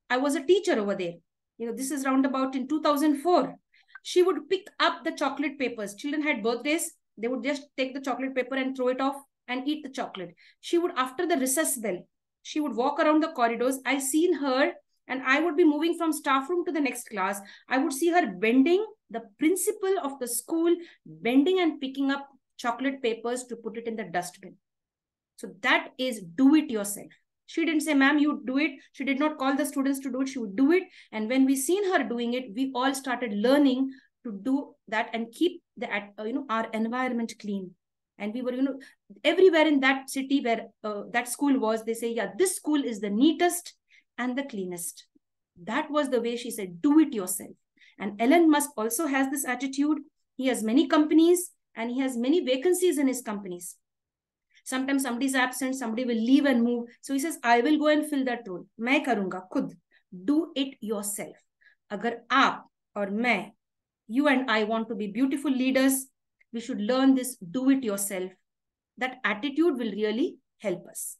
I was a teacher over there. This is round about in 2004. She would pick up the chocolate papers. Children had birthdays. They would just take the chocolate paper and throw it off and eat the chocolate. She would, after the recess bell, she would walk around the corridors. I seen her, and I would be moving from staff room to the next class. I would see her bending, the principal of the school, bending and picking up chocolate papers to put it in the dustbin. So that is do it yourself. She didn't say, ma'am, you do it. She did not call the students to do it. She would do it. And when we seen her doing it, we all started learning to do that and keep our environment clean. And we were, everywhere in that city where that school was, they say, yeah, this school is the neatest and the cleanest. That was the way she said, do it yourself. And Elon Musk also has this attitude. He has many companies and he has many vacancies in his companies. Sometimes somebody is absent, somebody will leave and move. So he says, I will go and fill that role. Main karunga, khud. Do it yourself. Agar aap or main, you and I want to be beautiful leaders, we should learn this, do it yourself. That attitude will really help us.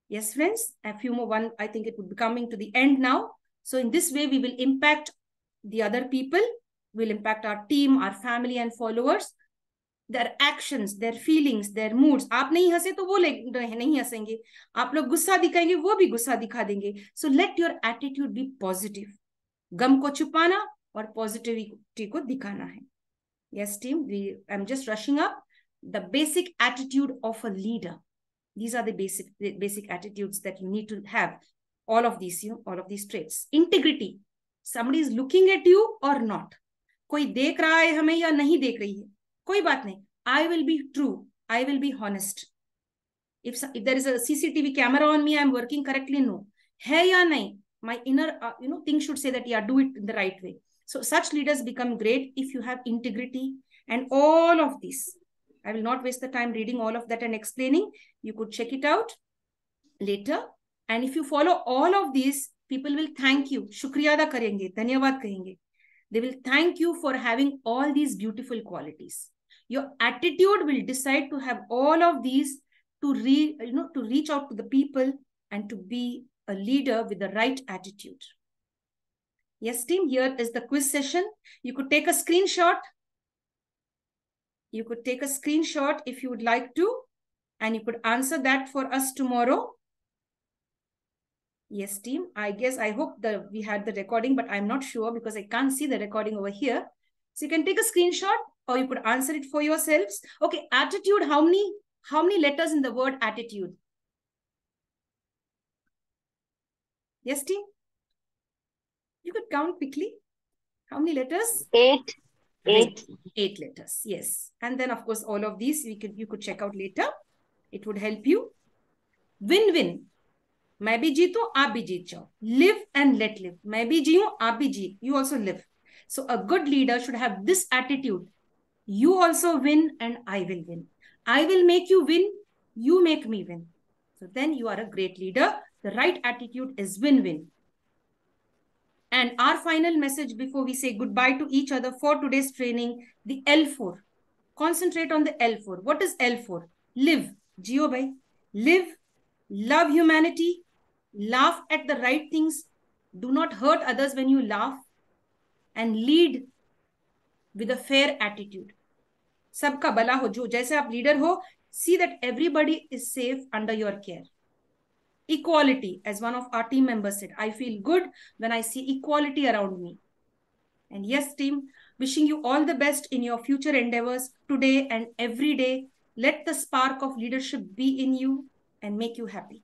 Yes, friends, a few more, I think it would be coming to the end now. So in this way, we will impact the other people, will impact our team, our family and followers, their actions, their feelings, their moods. आप नहीं हंसे तो वो नहीं हंसेंगे. आप लोग गुस्सा दिखाएंगे, वो भी गुस्सा दिखा देंगे. So let your attitude be positive. गम को छुपाना और positivity को दिखाना है. Yes, team, I'm just rushing up. The basic attitude of a leader. These are the basic attitudes that you need to have. All of these, all of these traits. Integrity. Somebody is looking at you or not. कोई देख रहा है हमें या नहीं देख रही है. कोई बात नहीं. I will be true. I will be honest. If there is a CCTV camera on me, I'm working correctly. No. है या नहीं. My inner, thing should say that, yeah, do it in the right way. So such leaders become great if you have integrity and all of these. I will not waste the time reading all of that and explaining. You could check it out later. And if you follow all of these, people will thank you. Shukriya da karenge, dhanyawad kahenge. They will thank you for having all these beautiful qualities. Your attitude will decide to have all of these to reach out to the people and to be a leader with the right attitude. Yes, team, here is the quiz session. You could take a screenshot. You could take a screenshot if you would like to, and you could answer that for us tomorrow. Yes, team. I hope that we had the recording, but I'm not sure because I can't see the recording over here. So you can take a screenshot or you could answer it for yourselves. Okay, attitude, how many letters in the word attitude? Yes, team? You could count quickly. How many letters? 8. Great. 8 letters. Yes. And then of course, all of these you could check out later. It would help you. Win-win. मैं भी जीतूं, आप भी जीत जाओ. Live and let live. मैं भी जीऊं, आप भी जी. You also live. So a good leader should have this attitude. You also win and I will win. I will make you win. You make me win. So then you are a great leader. The right attitude is win-win. And our final message before we say goodbye to each other for today's training, the L4. Concentrate on the L4. What is L4? Live. Gio bhai. Live. Love humanity. Laugh at the right things. Do not hurt others when you laugh. And lead with a fair attitude. Sabka bala ho. Jo jaise aap leader ho, see that everybody is safe under your care. Equality, as one of our team members said, I feel good when I see equality around me. And yes, team, wishing you all the best in your future endeavors today and every day. Let the spark of leadership be in you and make you happy.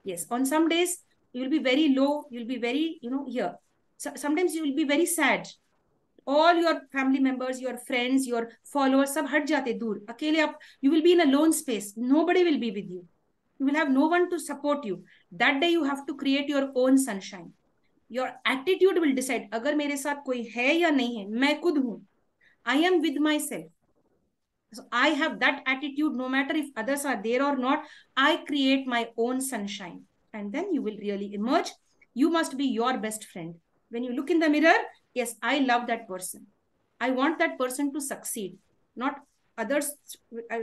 Yes, on some days, you will be very low. You'll be very, here. So sometimes you will be very sad. All your family members, your friends, your followers, sab hat jate dur. Akele aap, you will be in a lone space. Nobody will be with you. You will have no one to support you. That day you have to create your own sunshine. Your attitude will decide, agar mere saath koi hai ya nahi hai, main khud hu. I am with myself. So I have that attitude, no matter if others are there or not, I create my own sunshine. And then you will really emerge. You must be your best friend. When you look in the mirror, yes, I love that person. I want that person to succeed, not others.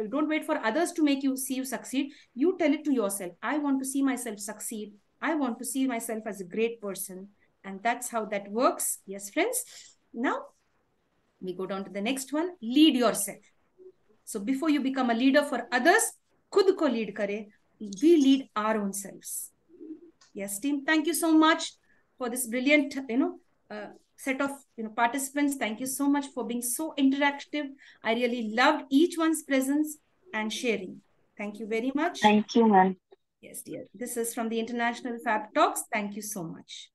Don't wait for others to make you see you succeed. You tell it to yourself. I want to see myself succeed. I want to see myself as a great person. And that's how that works. Yes, friends. Now we go down to the next one. Lead yourself. So before you become a leader for others, khud ko lead kare. We lead our own selves. Yes, team. Thank you so much for this brilliant, set of participants. Thank you so much for being so interactive. I really loved each one's presence and sharing. Thank you very much. Thank you, ma'am. Yes, dear. This is from the International Fabtalks. Thank you so much.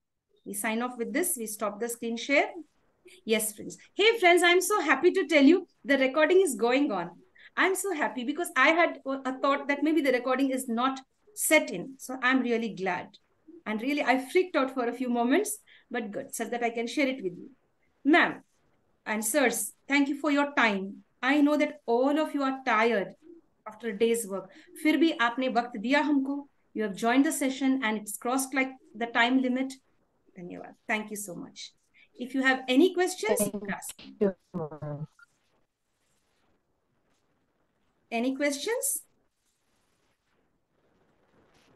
We sign off with this. We stop the screen share. Yes, friends. Hey, friends, I'm so happy to tell you the recording is going on. I'm so happy because I had a thought that maybe the recording is not set in. So I'm really glad. And really, I freaked out for a few moments, but good, so that I can share it with you. Ma'am and sirs, thank you for your time. I know that all of you are tired after a day's work. Fir bhi aapne waqt diya humko. You have joined the session and it's crossed like the time limit. Dhanyawad. Thank you so much. If you have any questions, you can ask me. Any questions?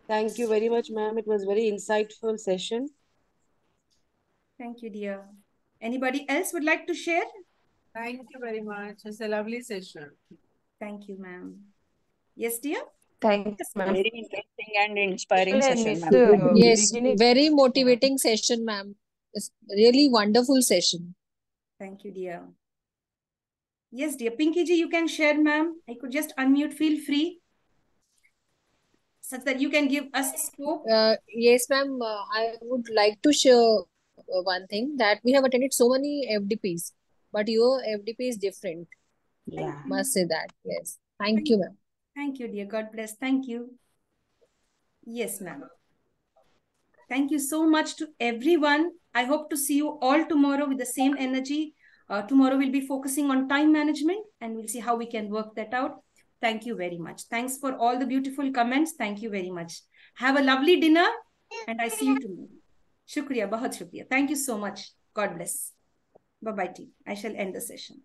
Thank you very much, ma'am. It was very insightful session. Thank you, dear. Anybody else would like to share? Thank you very much. It's a lovely session. Thank you, ma'am. Yes, dear? Thanks, ma'am. Very interesting and inspiring I session, missed ma'am. the Yes, beginning. very motivating session, ma'am. It's really wonderful session. Thank you, dear. Yes, dear. Pinky ji, you can share, ma'am. I could just unmute. Feel free. Such that you can give us scope. Yes, ma'am. I would like to share one thing that we have attended so many FDPs, but your FDP is different. Yeah. Must say that. Yes. Thank you, ma'am. Thank you, dear. God bless. Thank you. Yes, ma'am. Thank you so much to everyone. I hope to see you all tomorrow with the same energy. Tomorrow we'll be focusing on time management and we'll see how we can work that out. Thank you very much. Thanks for all the beautiful comments. Thank you very much. Have a lovely dinner and I see you tomorrow. Shukriya, bahut shukriya. Thank you so much. God bless. Bye-bye, team. I shall end the session.